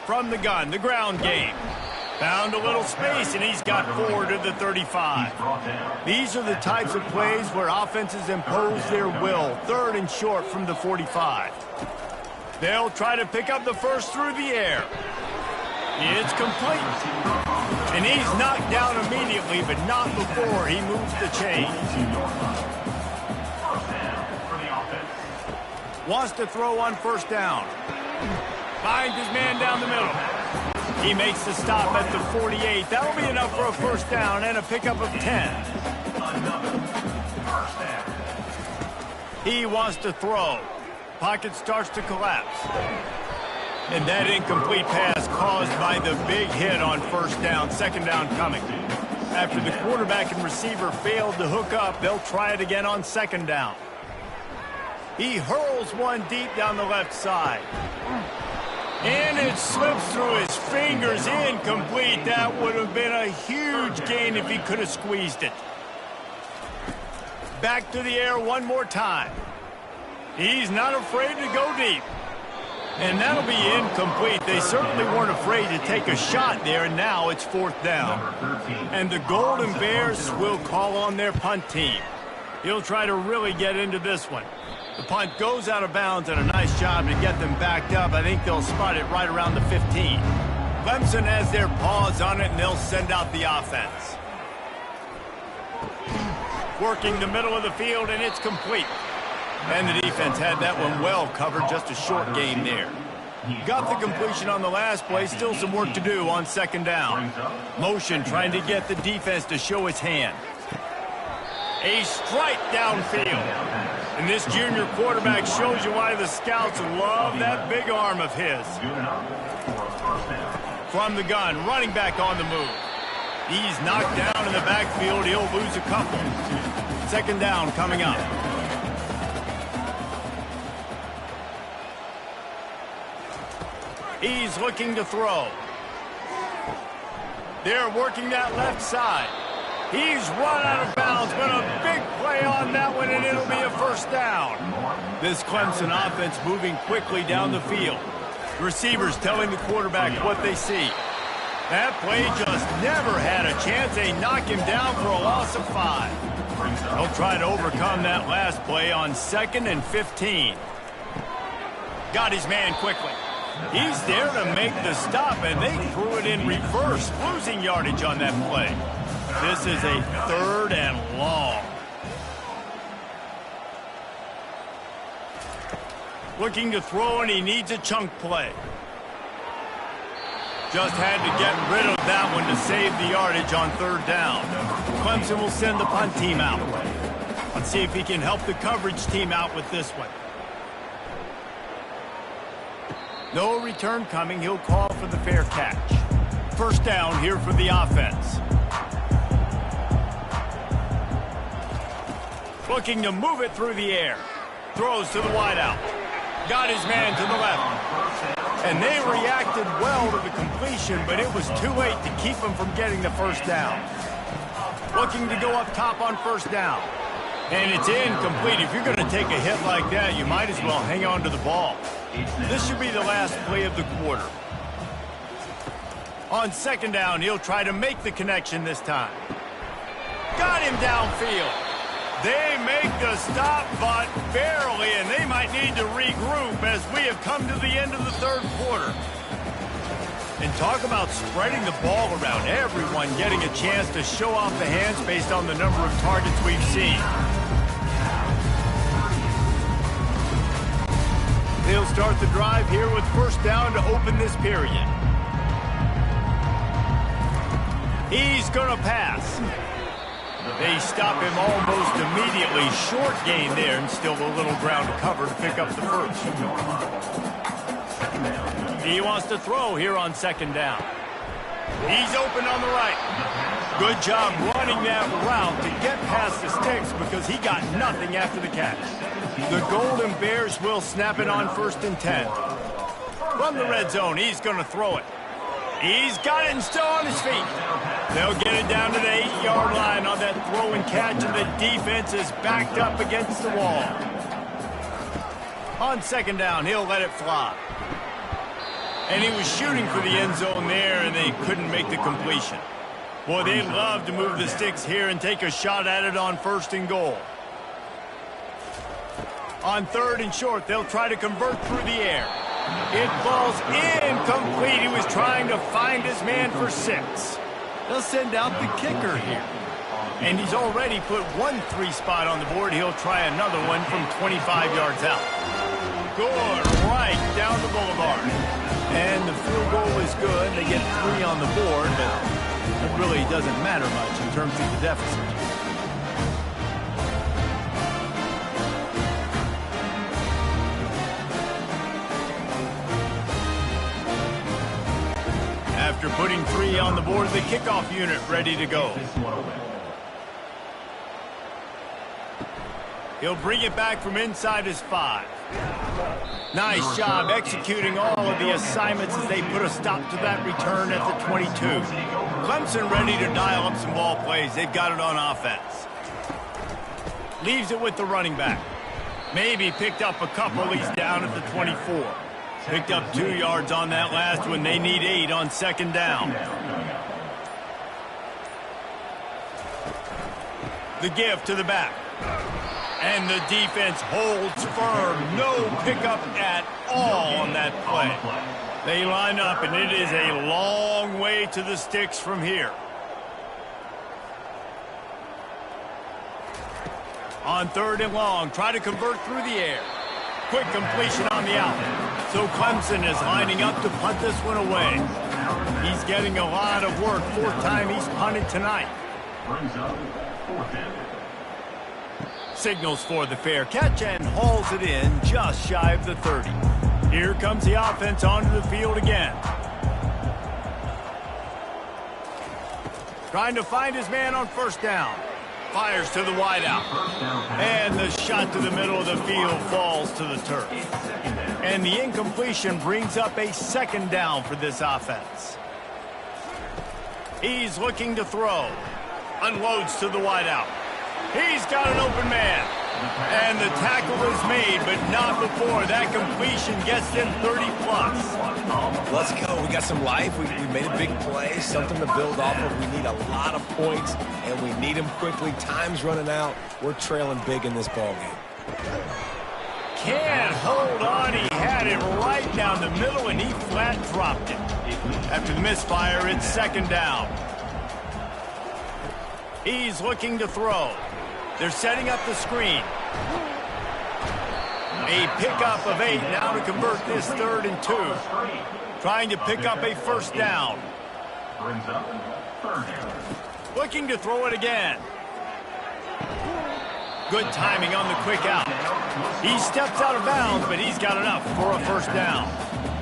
from the gun, the ground game. Found a little space, and he's got 4 to the 35. These are the types of plays where offenses impose their will. 3rd and short from the 45. They'll try to pick up the first through the air. It's complete. And he's knocked down immediately, but not before he moves the chains. Wants to throw on first down. Finds his man down the middle. He makes the stop at the 48. That'll be enough for a first down and a pickup of 10. He wants to throw. Pocket starts to collapse. And that incomplete pass caused by the big hit on first down. Second down coming. After the quarterback and receiver failed to hook up, they'll try it again on second down. He hurls one deep down the left side. And it slips through his fingers, incomplete. That would have been a huge gain if he could have squeezed it. Back to the air one more time. He's not afraid to go deep. And that'll be incomplete. They certainly weren't afraid to take a shot there, and now it's 4th down. And the Golden Bears will call on their punt team. He'll try to really get into this one. The punt goes out of bounds, and a nice job to get them backed up. I think they'll spot it right around the 15. Clemson has their paws on it, and they'll send out the offense. Working the middle of the field, and it's complete. And the defense had that one well covered, just a short game there. Got the completion on the last play, still some work to do on second down. Motion trying to get the defense to show its hand. A strike downfield. And this junior quarterback shows you why the scouts love that big arm of his. From the gun, running back on the move. He's knocked down in the backfield. He'll lose a couple. Second down coming up. He's looking to throw. They're working that left side. He's run out of bounds, but a big play on that one, and it'll be a first down. This Clemson offense moving quickly down the field. Receivers telling the quarterback what they see. That play just never had a chance. They knock him down for a loss of 5. They'll try to overcome that last play on 2nd and 15. Got his man quickly. He's there to make the stop, and they threw it in reverse, losing yardage on that play. This is a 3rd and long. Looking to throw, and he needs a chunk play. Just had to get rid of that one to save the yardage on 3rd down. Clemson will send the punt team out. Let's see if he can help the coverage team out with this one. No return coming. He'll call for the fair catch. First down here for the offense. Looking to move it through the air. Throws to the wideout. Got his man to the left. And they reacted well to the completion, but it was too late to keep him from getting the first down. Looking to go up top on first down. And it's incomplete. If you're going to take a hit like that, you might as well hang on to the ball. This should be the last play of the quarter. On second down, he'll try to make the connection this time. Got him downfield. They make the stop, but barely, and they might need to regroup as we have come to the end of the 3rd quarter. And talk about spreading the ball around. Everyone getting a chance to show off the hands based on the number of targets we've seen. They'll start the drive here with first down to open this period. He's going to pass. They stop him almost immediately. Short gain there, and still a little ground to cover to pick up the first. He wants to throw here on second down. He's open on the right. Good job running that route to get past the sticks because he got nothing after the catch. The Golden Bears will snap it on 1st and 10. From the red zone, he's going to throw it. He's got it and still on his feet. They'll get it down to the 8-yard line on that throw and catch, and the defense is backed up against the wall. On second down, he'll let it fly. And he was shooting for the end zone there, and they couldn't make the completion. Boy, they'd love to move the sticks here and take a shot at it on 1st and goal. On 3rd and short, they'll try to convert through the air. It falls incomplete. He was trying to find his man for 6. They'll send out the kicker here. And he's already put 1 3 spot on the board. He'll try another one from 25 yards out. Good, right down the boulevard. And the field goal is good. They get 3 on the board, but it really doesn't matter much in terms of the deficit. After putting 3 on the board, the kickoff unit ready to go. He'll bring it back from inside his 5. Nice job executing all of the assignments as they put a stop to that return at the 22. Clemson ready to dial up some ball plays. They've got it on offense. Leaves it with the running back. Maybe picked up a couple. He's down at the 24. Picked up 2 yards on that last one. They need 8 on 2nd down. The give to the back. And the defense holds firm. No pickup at all on that play. They line up, and it is a long way to the sticks from here. On 3rd and long, try to convert through the air. Quick completion on the out. So Clemson is lining up to punt this one away. He's getting a lot of work. 4th time he's punted tonight. Brings up 4th down. Signals for the fair catch and hauls it in just shy of the 30. Here comes the offense onto the field again. Trying to find his man on 1st down. Fires to the wideout. And the shot to the middle of the field falls to the turf. And the incompletion brings up a 2nd down for this offense. He's looking to throw. Unloads to the wideout. He's got an open man. And the tackle is made, but not before that completion gets them 30+. Let's go. We got some life. We made a big play, something to build off of. We need a lot of points, and we need them quickly. Time's running out. We're trailing big in this ballgame. Can't hold on. He had it right down the middle, and he flat dropped it. After the misfire, it's 2nd down. He's looking to throw. They're setting up the screen. A pickup of 8 now to convert this 3rd and 2. Trying to pick up a 1st down. Brings up 3rd down. Looking to throw it again. Good timing on the quick out. He steps out of bounds, but he's got enough for a 1st down.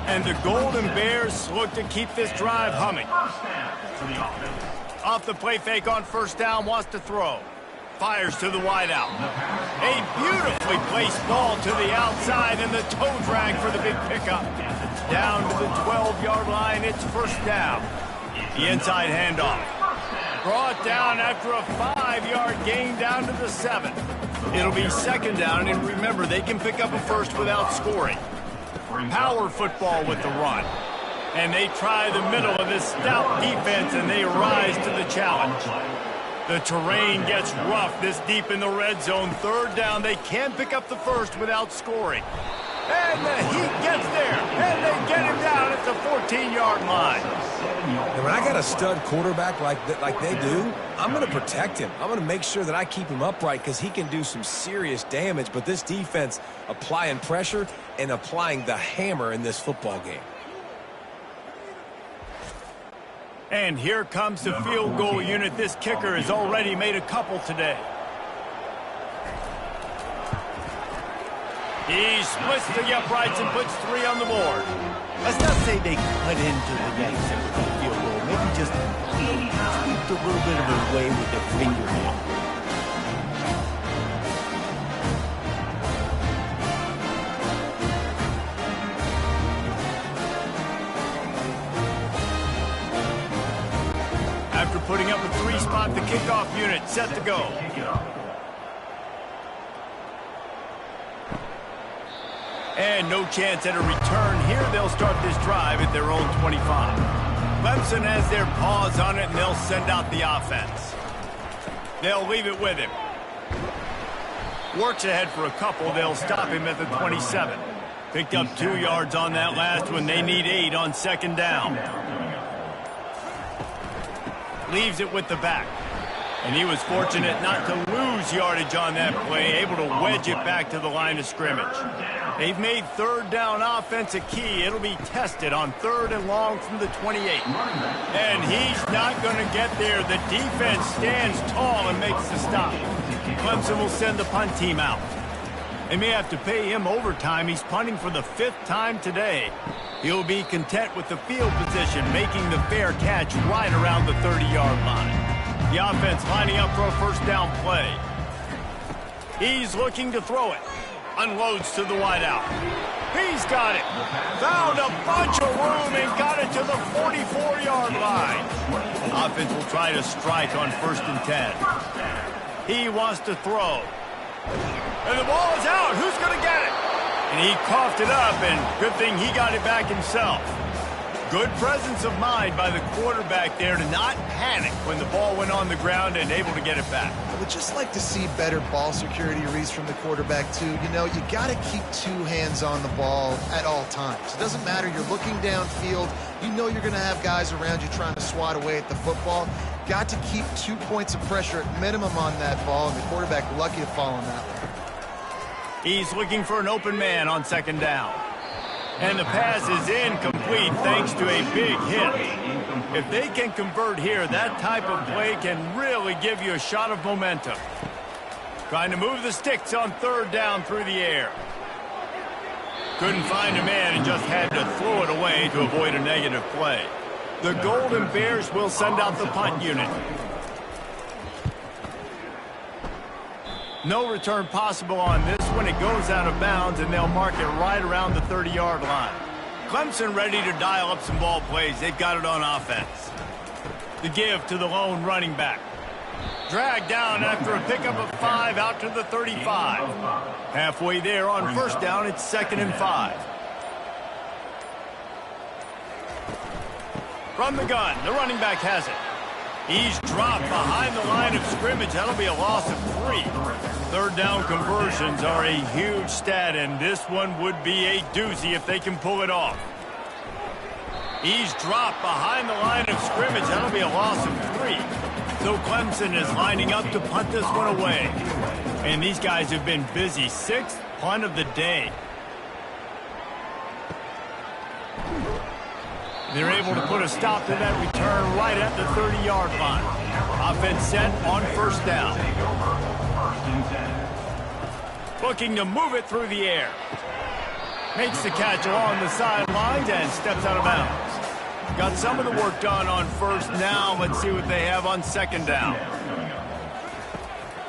And the Golden Bears look to keep this drive humming. 1st down for the offense. Off the play fake on 1st down, wants to throw. Fires to the wideout. A beautifully placed ball to the outside, and the toe drag for the big pickup. Down to the 12-yard line, it's 1st down. The inside handoff. Brought down after a 5-yard gain down to the 7. It'll be 2nd down, and remember, they can pick up a 1st without scoring. Power football with the run. And they try the middle of this stout defense, and they rise to the challenge. The terrain gets rough this deep in the red zone. 3rd down, they can pick up the 1st without scoring. And the Heat gets there, and they get him down at the 14-yard line. And when I got a stud quarterback like they do, I'm going to protect him. I'm going to make sure that I keep him upright because he can do some serious damage. But this defense applying pressure and applying the hammer in this football game. And here comes the field goal unit. This kicker has already made a couple today. He splits the uprights and puts 3 on the board. Let's not say they cut into the next field goal. Maybe just tweaked a little bit of a way with their fingernail. After putting up a 3 spot, the kickoff unit set to go. And no chance at a return here. They'll start this drive at their own 25. Clemson has their paws on it, and they'll send out the offense. They'll leave it with him. Works ahead for a couple. They'll stop him at the 27. Picked up 2 yards on that last one. They need 8 on second down. Leaves it with the back. And he was fortunate not to lose yardage on that play, able to wedge it back to the line of scrimmage. They've made third down offense a key. It'll be tested on 3rd and long from the 28. And he's not going to get there. The defense stands tall and makes the stop. Clemson will send the punt team out. They may have to pay him overtime. He's punting for the 5th time today. He'll be content with the field position, making the fair catch right around the 30-yard line. The offense lining up for a first down play. He's looking to throw it. Unloads to the wideout. He's got it. Found a bunch of room and got it to the 44-yard line. Offense will try to strike on 1st and 10. He wants to throw. And the ball is out. Who's going to get it? And he coughed it up, and good thing he got it back himself. Good presence of mind by the quarterback there to not panic when the ball went on the ground and able to get it back. I would just like to see better ball security reads from the quarterback, too. You know, you got to keep 2 hands on the ball at all times. It doesn't matter. You're looking downfield. You know you're going to have guys around you trying to swat away at the football. Got to keep 2 points of pressure at minimum on that ball, and the quarterback lucky to fall on that one. He's looking for an open man on 2nd down. And the pass is incomplete thanks to a big hit. If they can convert here, that type of play can really give you a shot of momentum. Trying to move the sticks on 3rd down through the air. Couldn't find a man and just had to throw it away to avoid a negative play. The Golden Bears will send out the punt unit. No return possible on this one. It goes out of bounds, and they'll mark it right around the 30-yard line. Clemson ready to dial up some ball plays. They've got it on offense. The give to the lone running back. Dragged down after a pickup of 5 out to the 35. Halfway there on 1st down, it's 2nd and 5. From the gun, the running back has it. He's dropped behind the line of scrimmage. That'll be a loss of 3. 3rd down conversions are a huge stat, and this one would be a doozy if they can pull it off. He's dropped behind the line of scrimmage. That'll be a loss of 3. So Clemson is lining up to punt this one away. And these guys have been busy. 6th punt of the day. They're able to put a stop to that return right at the 30-yard line. Offense set on 1st down. Looking to move it through the air. Makes the catch along the sidelines and steps out of bounds. Got some of the work done on 1st. Now let's see what they have on 2nd down.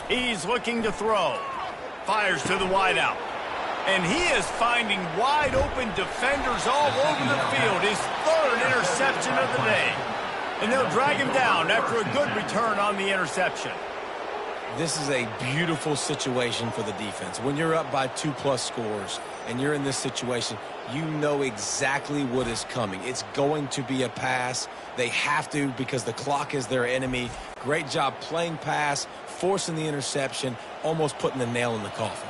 He's looking to throw. Fires to the wideout. And he is finding wide-open defenders all over the field. His 3rd interception of the day. And they'll drag him down after a good return on the interception. This is a beautiful situation for the defense. When you're up by 2+ scores and you're in this situation, you know exactly what is coming. It's going to be a pass. They have to because the clock is their enemy. Great job playing pass, forcing the interception, almost putting the nail in the coffin.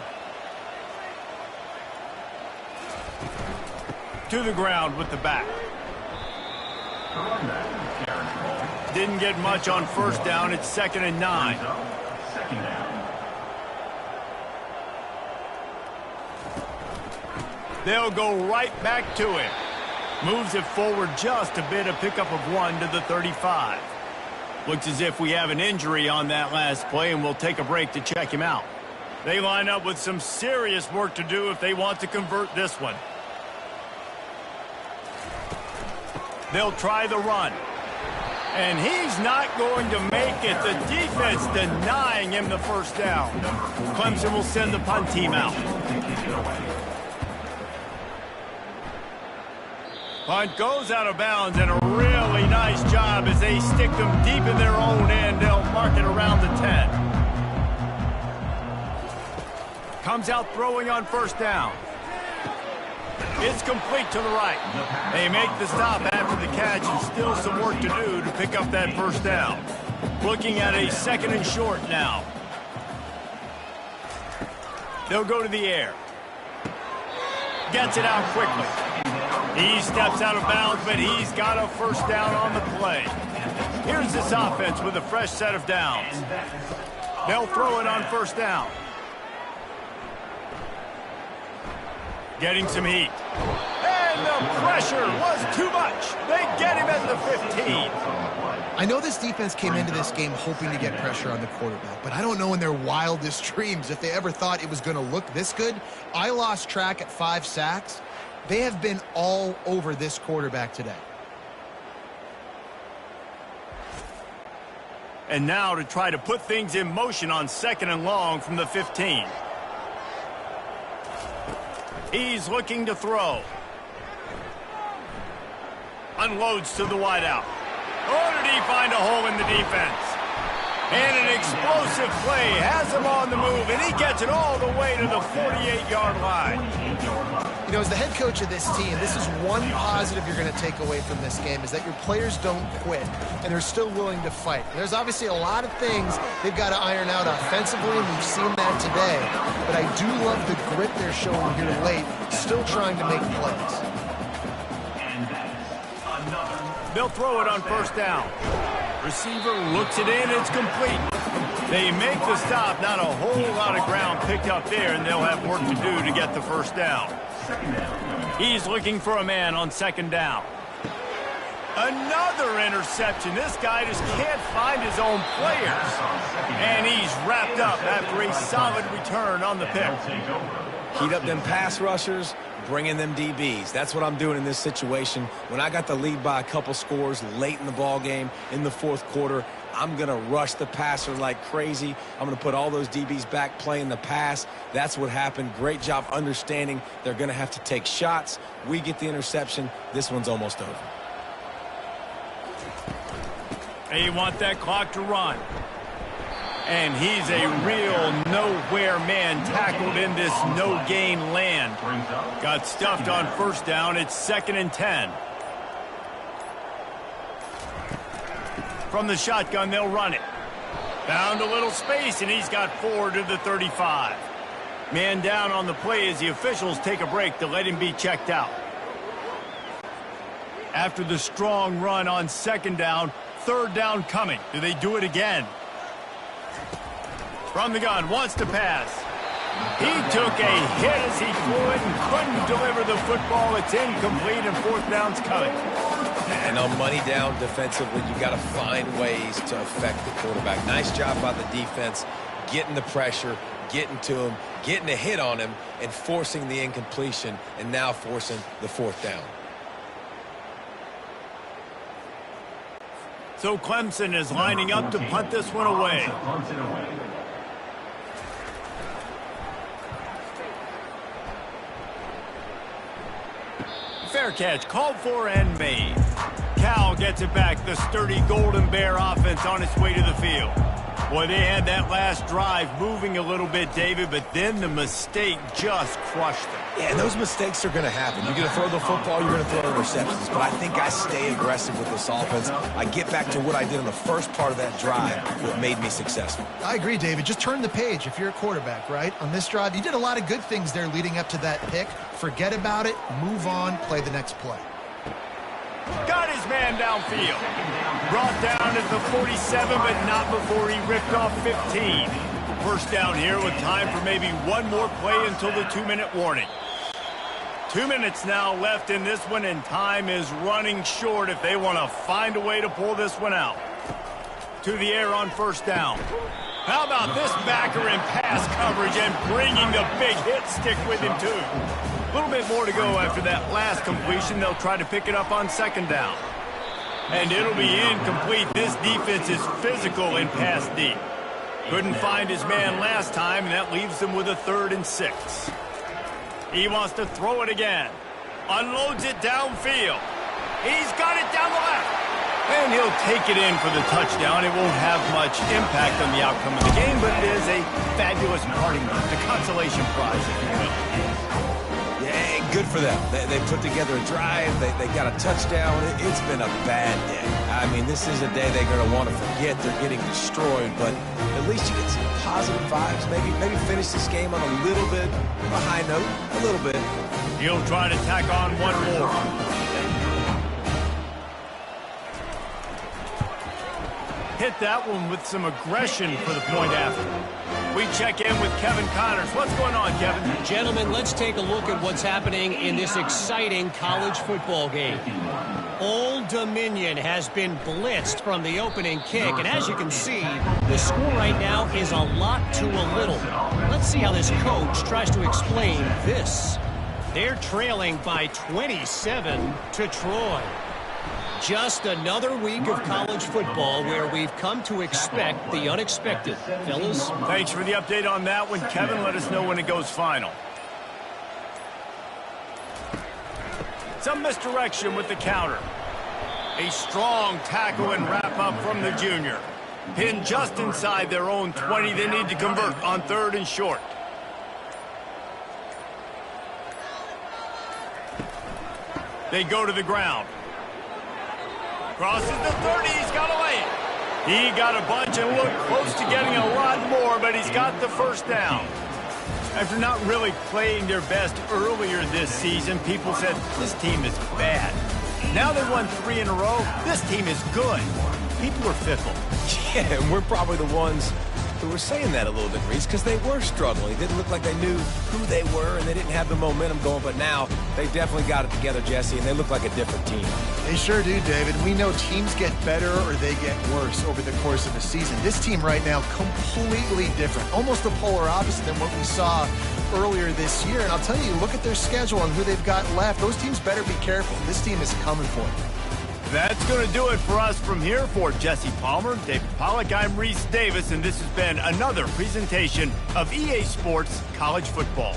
To the ground with the back. Didn't get much on 1st down. It's 2nd and 9. They'll go right back to him. Moves it forward just a bit, a pickup of 1 to the 35. Looks as if we have an injury on that last play, and we'll take a break to check him out. They line up with some serious work to do if they want to convert this one. They'll try the run. And he's not going to make it. The defense denying him the 1st down. Clemson will send the punt team out. Punt goes out of bounds, and a really nice job as they stick them deep in their own end. They'll mark it around the 10. Comes out throwing on 1st down. It's complete to the right. They make the stop after the catch and still some work to do to pick up that first down. Looking at a 2nd and short now. They'll go to the air. Gets it out quickly. He steps out of bounds, but he's got a first down on the play. Here's this offense with a fresh set of downs. They'll throw it on first down. Getting some heat. And the pressure was too much. They get him at the 15. I know this defense came into this game hoping to get pressure on the quarterback, but I don't know in their wildest dreams if they ever thought it was going to look this good. I lost track at 5 sacks. They have been all over this quarterback today. And now to try to put things in motion on 2nd and long from the 15. He's looking to throw. Unloads to the wideout. Oh, did he find a hole in the defense? And an explosive play has him on the move, and he gets it all the way to the 48-yard line. You know, as the head coach of this team, this is one positive you're going to take away from this game, is that your players don't quit, and they're still willing to fight. There's obviously a lot of things they've got to iron out offensively, and we've seen that today. But I do love the grit they're showing here late, still trying to make plays. They'll throw it on first down. Receiver looks it in, it's complete. They make the stop, not a whole lot of ground picked up there, and they'll have work to do to get the first down. He's looking for a man on 2nd down. Another interception. This guy just can't find his own players. And he's wrapped up after a solid return on the pick. Heat up them pass rushers, bring in them DBs. That's what I'm doing in this situation. When I got the lead by a couple scores late in the ball game in the 4th quarter, I'm going to rush the passer like crazy. I'm going to put all those DBs back playing the pass. That's what happened. Great job understanding they're going to have to take shots. We get the interception. This one's almost over. They want that clock to run. And he's a real nowhere man tackled in this no-gain land. Got stuffed on first down. It's 2nd and 10. From the shotgun, they'll run it. Found a little space, and he's got 4 to the 35. Man down on the play as the officials take a break to let him be checked out. After the strong run on 2nd down, 3rd down coming. Do they do it again? From the gun, wants to pass. He took a hit as he threw it and couldn't deliver the football. It's incomplete, and 4th down's coming. And on money down defensively, you got to find ways to affect the quarterback. Nice job by the defense, getting the pressure, getting to him, getting a hit on him, and forcing the incompletion, and now forcing the 4th down. So Clemson is lining up to punt this one away. Fair catch, called for and made. Cal gets it back. The sturdy Golden Bear offense on its way to the field. Boy, they had that last drive moving a little bit, David, but then the mistake just crushed them. Yeah, and those mistakes are going to happen. You're going to throw the football, you're going to throw interceptions. But I think I stay aggressive with this offense. I get back to what I did in the first part of that drive, what made me successful. I agree, David. Just turn the page if you're a quarterback, right? On this drive, you did a lot of good things there leading up to that pick. Forget about it, move on, play the next play. Got his man downfield. Brought down at the 47, but not before he ripped off 15. First down here with time for maybe one more play until the 2-minute warning. 2 minutes now left in this one, and time is running short if they want to find a way to pull this one out. To the air on first down. How about this backer in pass coverage and bringing the big hit stick with him, too. A little bit more to go after that last completion. They'll try to pick it up on 2nd down. And it'll be incomplete. This defense is physical in pass deep. Couldn't find his man last time, and that leaves them with a 3rd and 6. He wants to throw it again. Unloads it downfield. He's got it down the left. And he'll take it in for the touchdown. It won't have much impact on the outcome of the game, but it is a fabulous parting gift, a consolation prize, if you will. Yeah, good for them. They put together a drive. They got a touchdown. It's been a bad day. I mean, this is a day they're going to want to forget. They're getting destroyed, but at least you get some positive vibes. Maybe finish this game on a little bit of a high note, a little bit. He'll try to tack on one more. Hit that one with some aggression for the point after. We check in with Kevin Connors. What's going on, Kevin? Gentlemen, let's take a look at what's happening in this exciting college football game. Old Dominion has been blitzed from the opening kick, and as you can see, the score right now is a lot to a little. Let's see how this coach tries to explain this. They're trailing by 27 to Troy. Just another week of college football where we've come to expect the unexpected. Fellas? Thanks for the update on that one, Kevin. Let us know when it goes final. Some misdirection with the counter. A strong tackle and wrap-up from the junior. Pinned just inside their own 20. They need to convert on 3rd and short. They go to the ground. Crosses the 30. He's got away. He got a bunch and looked close to getting a lot more, but he's got the first down. After not really playing their best earlier this season, people said this team is bad. Now they won 3 in a row. This team is good. People are fickle. Yeah, and we're probably the ones who were saying that a little bit, Reese, because they were struggling. It didn't look like they knew who they were, and they didn't have the momentum going. But now they definitely got it together, Jesse, and they look like a different team. They sure do, David. We know teams get better or they get worse over the course of the season. This team right now, completely different. Almost the polar opposite than what we saw earlier this year. And I'll tell you, look at their schedule and who they've got left. Those teams better be careful. This team is coming for them. That's going to do it for us from here. For Jesse Palmer, David Pollack, I'm Reese Davis, and this has been another presentation of EA Sports College Football.